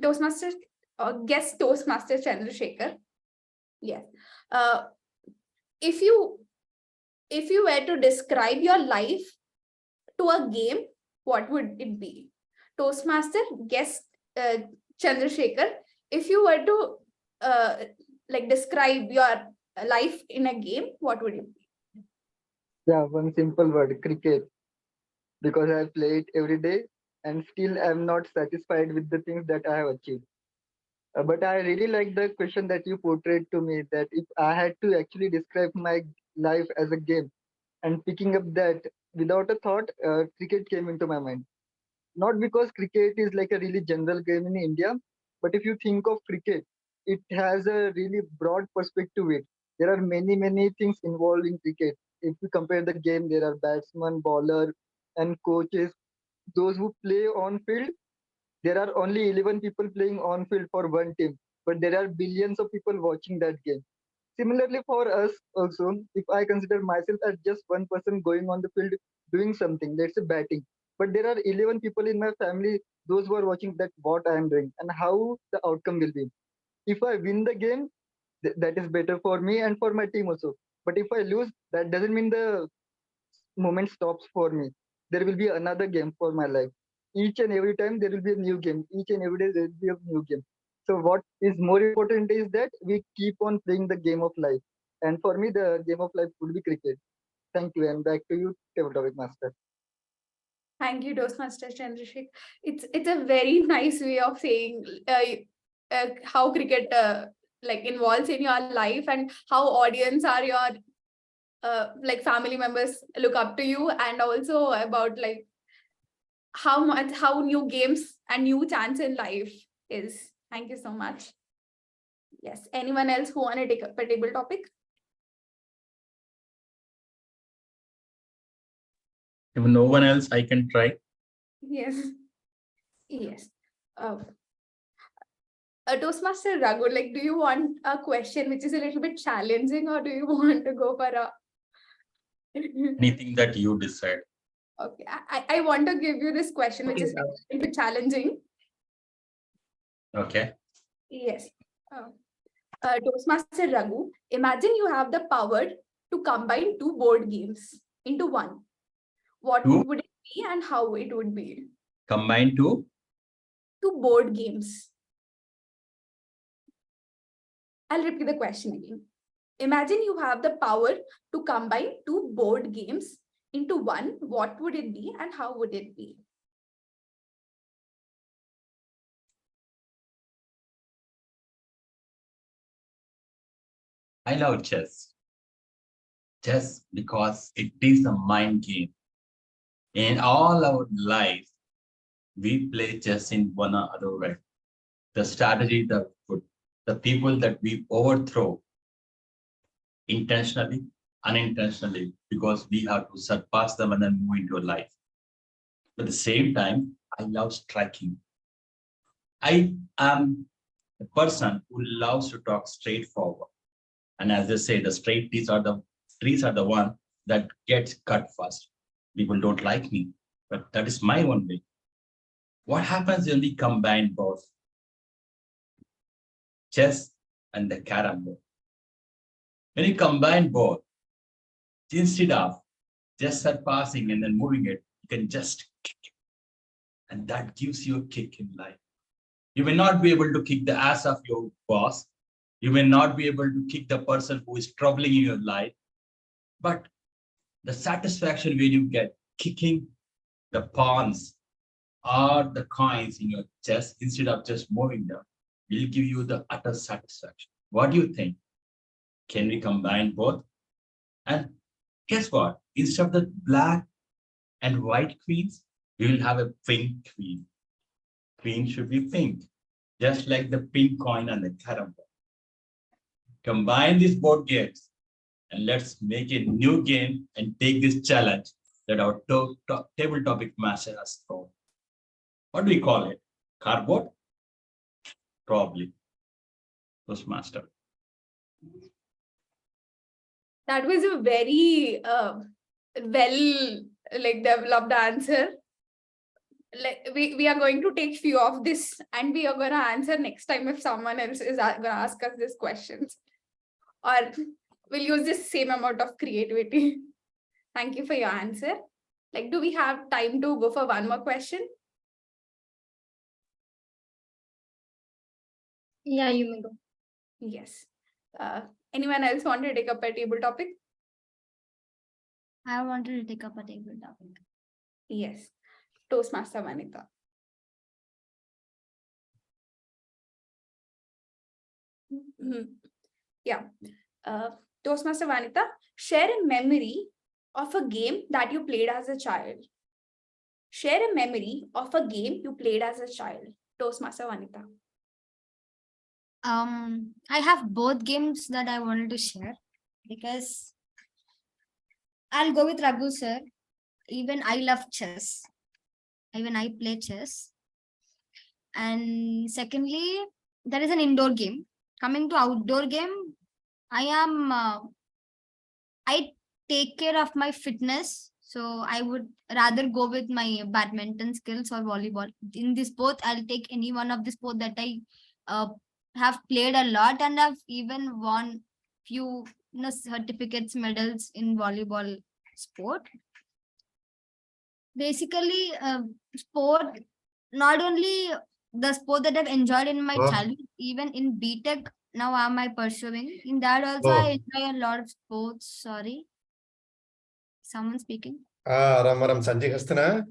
Toastmaster, guest Toastmaster Chandrasekhar. Yes. If you were to describe your life to a game, what would it be? Toastmaster, guest Chandrasekhar, if you were to like describe your life in a game, what would it be? Yeah, one simple word, cricket. Because I play it every day and still I'm not satisfied with the things that I have achieved. But I really like the question that you portrayed to me, that if I had to actually describe my life as a game, and picking up that without a thought, cricket came into my mind. Not because cricket is like a really general game in India, but if you think of cricket, it has a really broad perspective to it. There are many things involved in cricket. If you compare the game, there are batsman, bowler, and coaches. Those who play on field, there are only 11 people playing on field for one team, but there are billions of people watching that game. Similarly, for us also, if I consider myself as just one person going on the field doing something, let's say batting, but there are 11 people in my family, those who are watching that what I am doing and how the outcome will be. If I win the game, that is better for me and for my team also. But if I lose, that doesn't mean the moment stops for me. There will be another game for my life. Each and every time there will be a new game. Each and every day there will be a new game. So what is more important is that we keep on playing the game of life. And for me, the game of life would be cricket. Thank you. And back to you, Table Topic Master. Thank you, Toastmaster Chandrasekhar. It's a very nice way of saying how cricket like involves in your life and how audience are your like family members look up to you, and also about like how new games and new chance in life is. Thank you so much. Yes. Anyone else who want to take up a table topic? If no one else, I can try. Yes. Yes. Toastmaster Raghu, like, do you want a question which is a little bit challenging, or do you want to go for a Anything that you decide. Okay, I want to give you this question, which is a little bit challenging. Okay. Yes. Toastmaster Raghu, imagine you have the power to combine two board games into one. What would it be and how it would be? Combine two Two board games. I'll repeat the question again. Imagine you have the power to combine two board games into one. What would it be and how would it be? I love chess. Chess because it is a mind game. In all our life, we play chess in one or other way. The strategy, the people that we overthrow intentionally, unintentionally, because we have to surpass them and then move into life. But at the same time, I love striking. I am a person who loves to talk straightforward. And as they say, the straight trees are the one that gets cut first. People don't like me, but that is my one way. What happens when we combine both chess and the carom board? When you combine both, instead of just surpassing and then moving it, you can just kick it. And that gives you a kick in life. You may not be able to kick the ass of your boss. You may not be able to kick the person who is troubling in your life. But the satisfaction when you get kicking the pawns or the coins in your chest instead of just moving them will give you the utter satisfaction. What do you think? Can we combine both? And guess what? Instead of the black and white queens, we will have a pink queen. Queen should be pink, just like the pink coin and the carom board. Combine these board games and let's make a new game and take this challenge that our table topic master has thrown. What do we call it? Cardboard? Probably. Toastmaster. That was a very developed answer. We are going to take few of this and we are going to answer next time if someone else is going to ask us these questions. Or we'll use this same amount of creativity. Thank you for your answer. Do we have time to go for one more question? Yeah, you may go. Yes. Anyone else want to take up a table topic? I wanted to take up a table topic. Yes. Toastmaster Vanita. Yeah. Toastmaster Vanita, share a memory of a game that you played as a child. Share a memory of a game you played as a child. Toastmaster Vanita. I have both games that I wanted to share because I'll go with Raghu sir. Even I love chess. Even I play chess. And secondly, there is an indoor game. Coming to outdoor game, I take care of my fitness. So I would rather go with my badminton skills or volleyball. In this both, I'll take any one of the sport that I have played a lot, and I've even won few certificates, medals in volleyball sport. Basically, sport, not only the sport that I've enjoyed in my childhood, even in BTech, now am I pursuing. In that also, I enjoy a lot of sports. Sorry. Someone speaking? Ramaram Sanjay Hastana.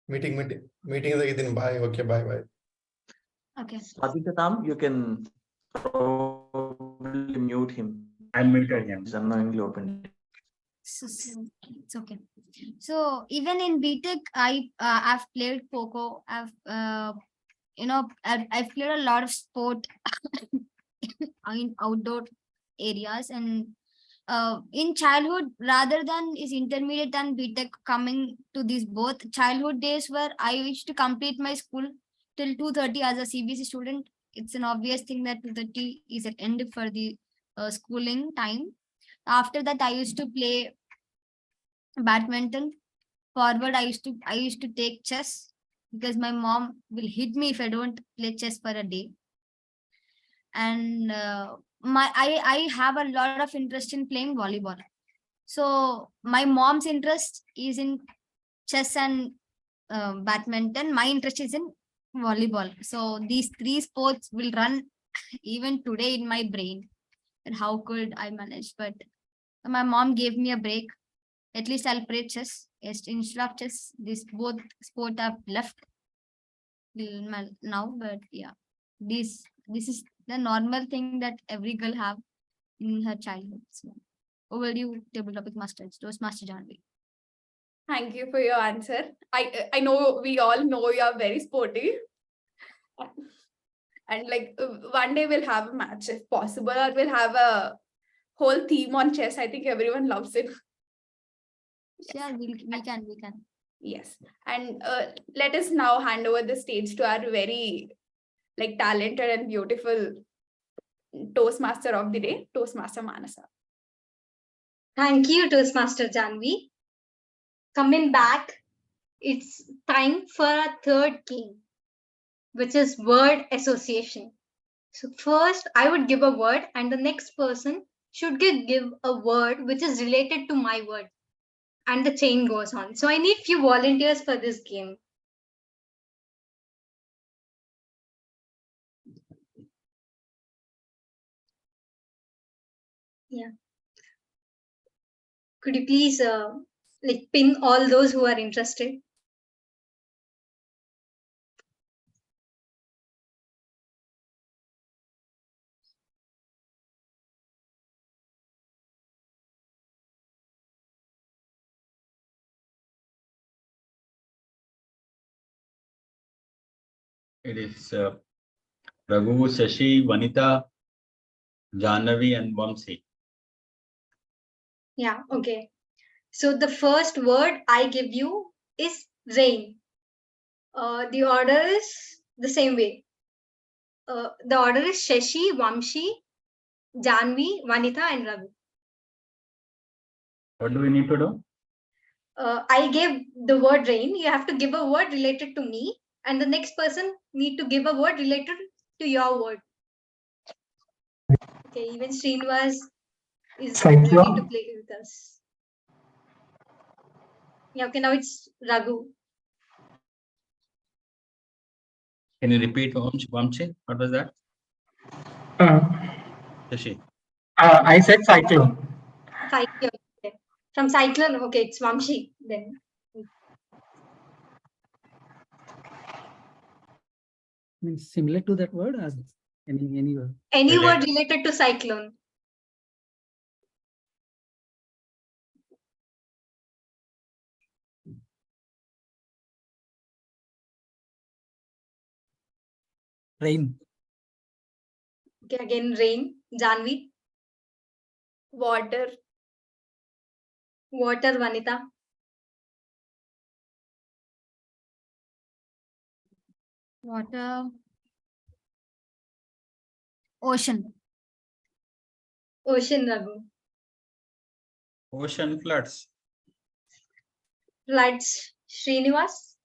Meeting idin. Bye. Okay, bye. Okay. Aditatam, you can probably mute him. I muted him. It's unknowingly opened. So, it's okay. So even in BTech, I've played Poco. I've played a lot of sport in outdoor areas, and in childhood, rather than is intermediate and BTech coming to these both childhood days where I used to complete my school till 2:30 as a CBSE student. It's an obvious thing that 2:30 is an end for the schooling time. After that, I used to play badminton. Forward, I used to take chess because my mom will hit me if I don't play chess for a day. And I have a lot of interest in playing volleyball. So my mom's interest is in chess and badminton. My interest is in volleyball. So these three sports will run even today in my brain that how could I manage. But my mom gave me a break. At least I'll play chess. Yes, instead of chess, these both sport I've left now. But yeah, this is the normal thing that every girl have in her childhood. So over you, table topic masters, Toastmaster Janvi. Thank you for your answer. I know we all know you are very sporty. And like one day we'll have a match if possible, or we'll have a whole theme on chess. I think everyone loves it. Yeah, we can. Yes. And let us now hand over the stage to our very like talented and beautiful Toastmaster of the day, Toastmaster Manasa. Thank you, Toastmaster Janvi. Coming back, it's time for our third game, which is word association. So first, I would give a word and the next person should give a word which is related to my word. And the chain goes on. So I need few volunteers for this game. Yeah. Could you please like pin all those who are interested? It is Raghu, Shashi, Vanita, Jahnavi, and Vamsi. Yeah, okay. So the first word I give you is rain. The order is the same way. The order is Shashi, Vamshi, Janvi, Vanita, and Ravi. What do we need to do? I gave the word rain. You have to give a word related to me, and the next person need to give a word related to your word. Okay, even Srinivas is ready to play with us. Yeah, okay, now it's Raghu. Can you repeat, Vamsi? What was that? Shashi. I said cyclone. Cyclone. Okay. From cyclone, okay, it's Vamshi then. Means similar to that word as any word. Any word related to cyclone. Rain. Okay, again rain. Janvi. Water. Water, Vanita. Water. Ocean. Ocean, Raghu. Ocean floods. Floods, Srinivas.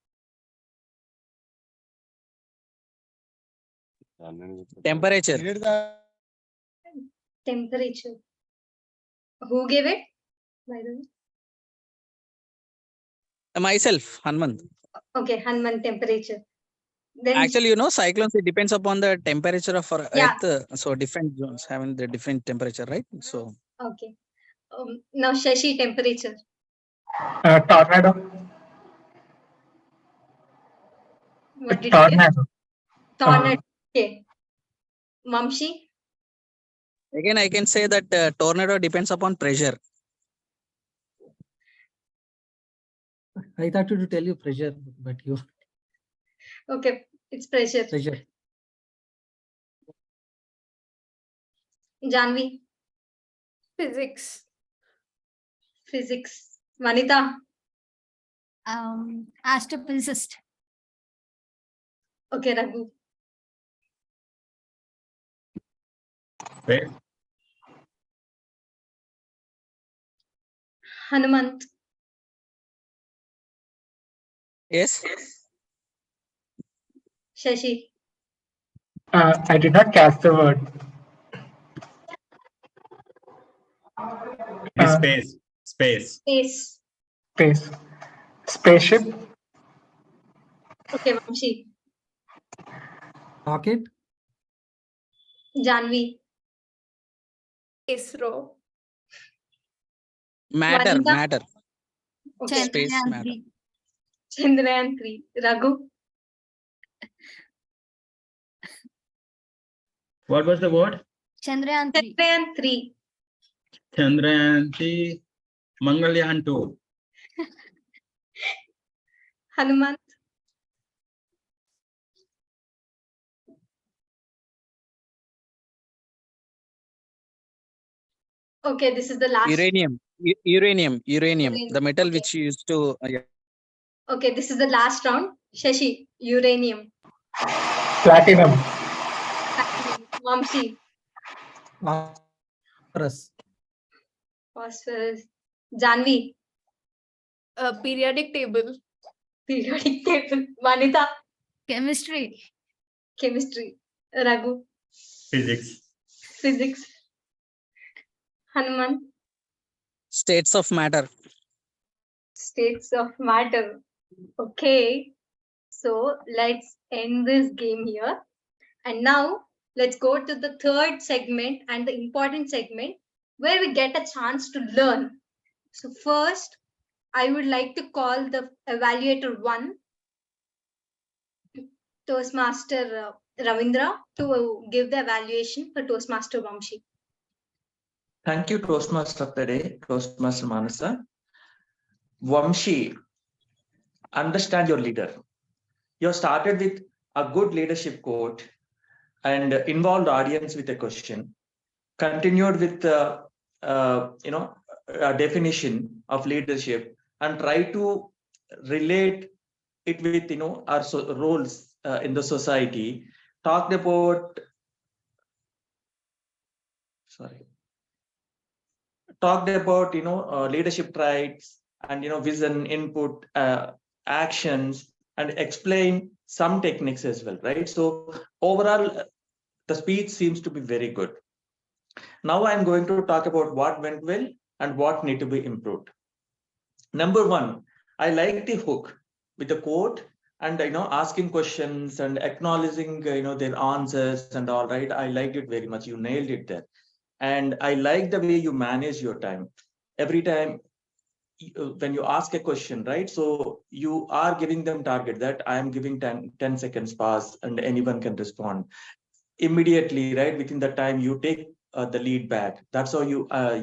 Temperature. Temperature. Who gave it? By the way. Myself, Hanman. Okay, Hanuman, temperature. Then Actually, you know, cyclones, it depends upon the temperature of our yeah. Earth. So different zones having the different temperature, right? So Okay. Now Shashi, temperature. Tornado. What did Tornado. you get? Tornado. Okay. Mamshi. again, I can say that tornado depends upon pressure. I thought to tell you pressure, but you. Okay, it's pressure. Pressure. Janvi. Physics. Physics. Vanita. Astrophysicist. Okay, Raghu. Space. Hanumant. Yes. Shashi. I did not catch the word. Space. Space. Space. Space. Spaceship. Okay, Vamshi. Rocket. Janvi. ISRO. Matter, Vanita? matter. Okay. Space matter. Chandrayaan 3. Raghu. What was the word? Chandrayaan 3. Chandrayaan 3. Chandrayaan 3, Mangalyaan 2. Hanumant. Okay, this is the last. Uranium, uranium, the metal Okay. which used to. Okay, this is the last round. Shashi, uranium. Platinum. Vamsi, Phosphorus. phosphorus. Janvi, Periodic table. periodic table. Vanita, Chemistry. chemistry. Raghu, Physics. physics. Hanuman, States of matter. states of matter. Okay, so let's end this game here. And now let's go to the third segment and the important segment where we get a chance to learn. So first, I would like to call the evaluator 1, Toastmaster Ravindra, to give the evaluation for Toastmaster Vamshi. Thank you, Toastmaster of the day, Toastmaster Manasa. Vamshi, understand your leader. You started with a good leadership quote and involved audience with a question, continued with a definition of leadership, and try to relate it with our roles in the society. Talked about leadership traits and vision, input, actions, and explain some techniques as well, right? So overall, the speech seems to be very good. Now I'm going to talk about what went well and what need to be improved. Number one, I like the hook with the quote and asking questions and acknowledging their answers and all, right? I liked it very much. You nailed it there. And I like the way you manage your time. Every time when you ask a question, right? So you are giving them target that I am giving 10 seconds pass and anyone can respond immediately, right? Within the time you take the lead back. That's how you are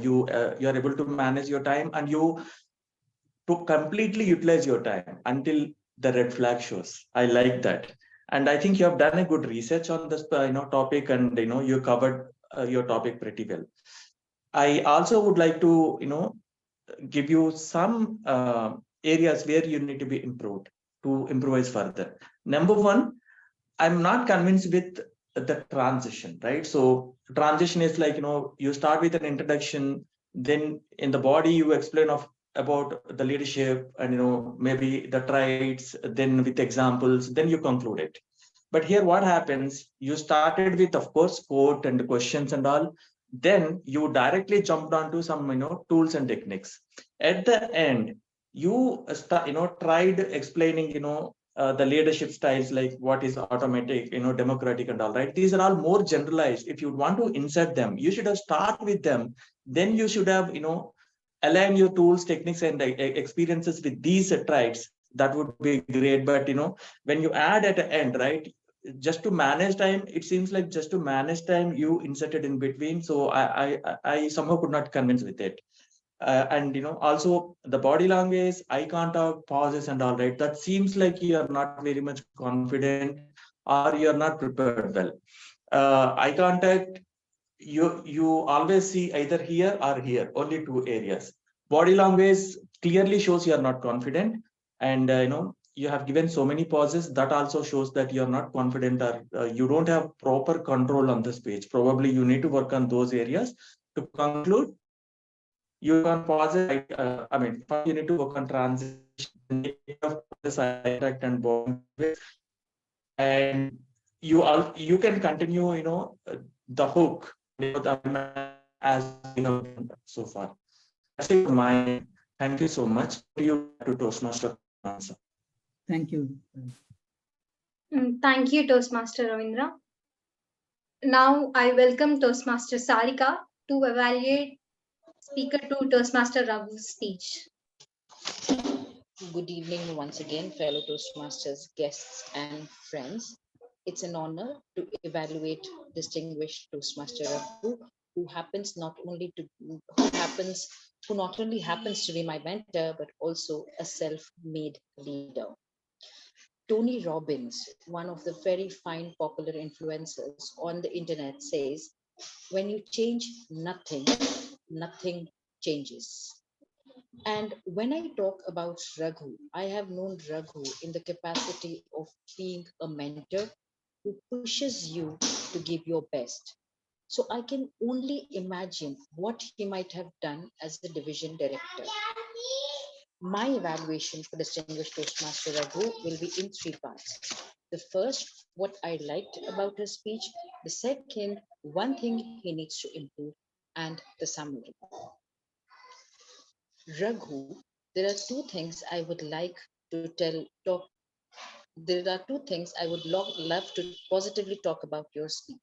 able to manage your time and you to completely utilize your time until the red flag shows. I like that. And I think you have done a good research on this topic and you covered your topic pretty well. I also would like to give you some areas where you need to be improved to improvise further. Number one, I'm not convinced with the transition, right? So transition is like you start with an introduction, then in the body you explain about the leadership and maybe the traits, then with examples, then you conclude it. But here what happens, you started with, of course, quote and questions and all, then you directly jumped onto some tools and techniques. At the end, you tried explaining the leadership styles, like what is automatic, democratic and all, right? These are all more generalized. If you want to insert them, you should have started with them. Then you should have align your tools, techniques and experiences with these traits. That would be great. But when you add at the end, right, just to manage time, it seems like just to manage time you inserted in between. So I somehow could not convince with it. And also the body language, eye contact, pauses and all, right, that seems like you are not very much confident or you are not prepared well. Eye contact, you always see either here or here, only two areas. Body language clearly shows you are not confident, and you have given so many pauses, that also shows that you are not confident or you don't have proper control on this page. Probably you need to work on those areas. To conclude, you can pause it. First you need to work on transition and bond, and you can continue the hook as so far. That's it. Thank you so much. You to Toastmaster answer. Thank you. Thank you, Toastmaster Ravindra. Now I welcome Toastmaster Sarika to evaluate speaker to Toastmaster Raghu's speech. Good evening once again, fellow Toastmasters, guests, and friends. It's an honor to evaluate distinguished Toastmaster Raghu, who not only happens to be my mentor, but also a self-made leader. Tony Robbins, one of the very fine popular influencers on the internet, says, when you change nothing, nothing changes. And when I talk about Raghu, I have known Raghu in the capacity of being a mentor who pushes you to give your best. So I can only imagine what he might have done as the division director. My evaluation for distinguished Toastmaster Raghu will be in three parts. The first, what I liked about his speech. The second, one thing he needs to improve, and the summary. Raghu, there are two things I would like to talk. There are two things I would love to positively talk about your speech,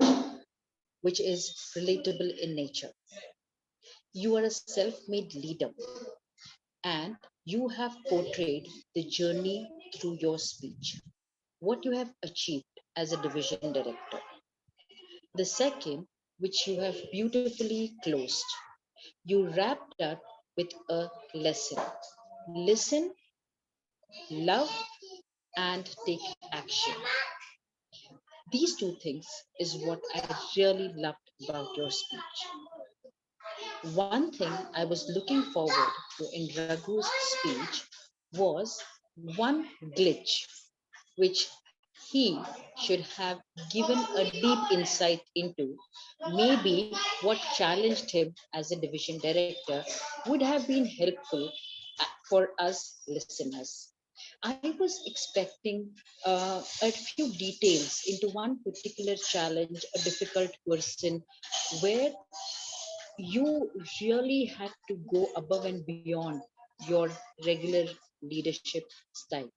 which is relatable in nature. You are a self-made leader, and you have portrayed the journey through your speech, what you have achieved as a division director. The second, which you have beautifully closed, you wrapped up with a lesson. Listen, love, and take action. These two things is what I really loved about your speech. One thing I was looking forward to in Raghu's speech was one glitch, which he should have given a deep insight into. Maybe what challenged him as a division director would have been helpful for us listeners. I was expecting a few details into one particular challenge, a difficult person, where you really had to go above and beyond your regular leadership style.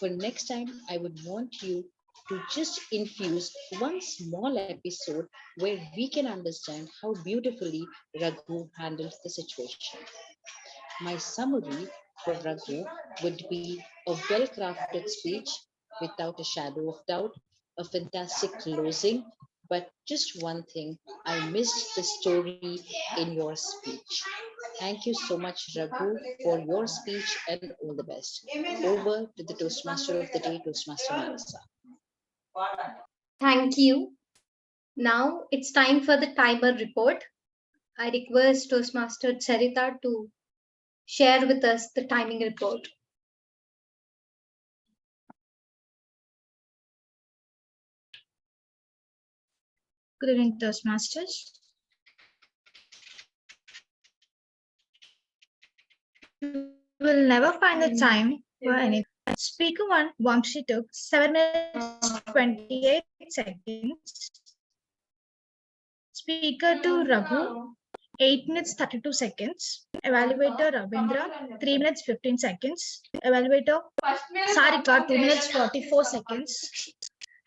For next time, I would want you to just infuse one small episode where we can understand how beautifully Raghu handled the situation. My summary for Raghu would be a well crafted speech without a shadow of doubt, a fantastic closing, but just one thing, I missed the story in your speech. Thank you so much, Raghu, for your speech and all the best. Over to the Toastmaster of the Day, Toastmaster Manasa. Thank you. Now it's time for the timer report. I request Toastmaster Charita to share with us the timing report. Good evening, Toastmasters. You will never find the time for anything. Speaker 1, Vamshi took 7 minutes 28 seconds. Speaker 2, Raghu, 8 minutes 32 seconds. Evaluator Ravindra, 3 minutes 15 seconds. Evaluator Sarika, 2 minutes 44 seconds.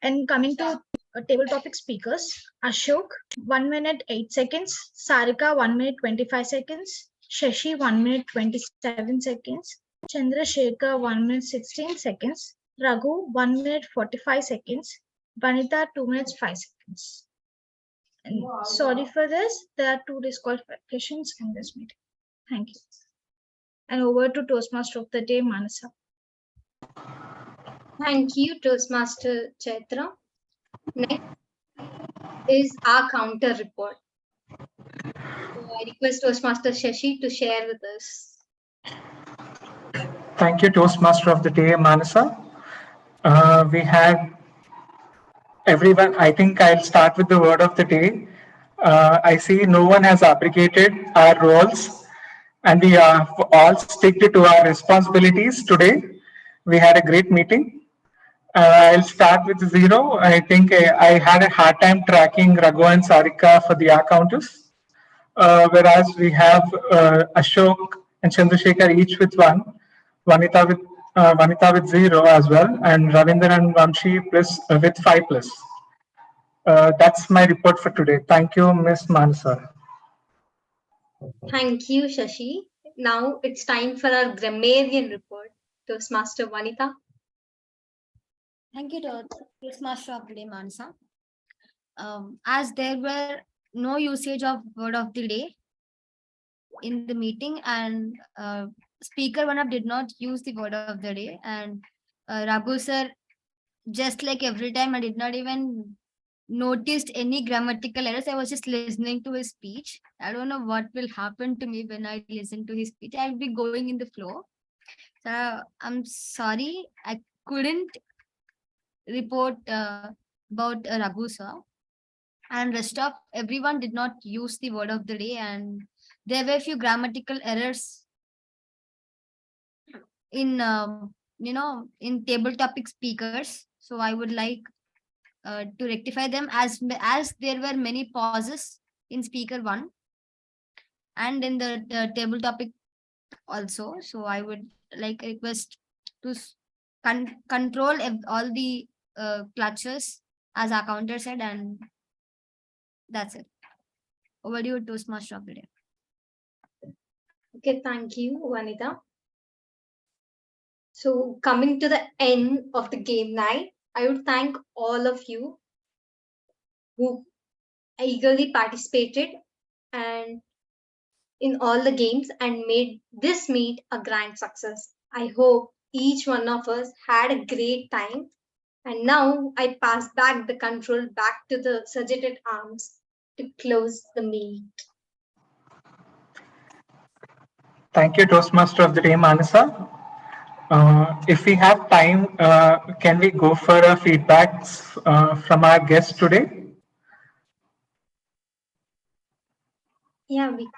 And coming to table topic speakers, Ashok, 1 minute 8 seconds. Sarika, 1 minute 25 seconds. Shashi, 1 minute 27 seconds. Chandrasekhar, 1 minute 16 seconds. Raghu, 1 minute 45 seconds. Vanita, 2 minutes 5 seconds. And sorry for this, there are 2 disqualifications in this meeting. Thank you. And over to Toastmaster of the Day, Manasa. Thank you, Toastmaster Chaitra. Next is our counter report. So I request Toastmaster Shashi to share with us. Thank you, Toastmaster of the Day, Manasa. We had everyone. I think I'll start with the word of the day. I see no one has abrogated our roles, and we have all stick to our responsibilities today. We had a great meeting. I'll start with 0. I think I had a hard time tracking Raghu and Sarika for the counters, whereas we have Ashok and Chandrasekhar each with 1, Vanita with 0 as well, and Ravindra and Vamshi plus with 5 plus. That's my report for today. Thank you, Ms. Manasa. Thank you, Shashi. Now it's time for our grammarian report. Toastmaster Vanita. Thank you, Toastmaster of the day, Manasa. As there were no usage of word of the day in the meeting, and speaker one up did not use the word of the day, and Raghu sir, just like every time, I did not even noticed any grammatical errors. I was just listening to his speech. I don't know what will happen to me when I listen to his speech. I'll be going in the flow. So I'm sorry, I couldn't report about Raghu sir. And rest of everyone did not use the word of the day, and there were a few grammatical errors in in table topic speakers. So I would like to rectify them, as there were many pauses in speaker one and in the table topic also. So I would like request to control all the clutches as our counter said, and that's it. Over to you, Toastmaster of the day. Okay, thank you, Vanita. So coming to the end of the game night, I would thank all of you who eagerly participated and in all the games and made this meet a grand success. I hope each one of us had a great time. And now I pass back the control back to the surgeted arms to close the meet. Thank you, Toastmaster of the day, Manasa. If we have time, can we go for feedbacks from our guests today? Yeah, we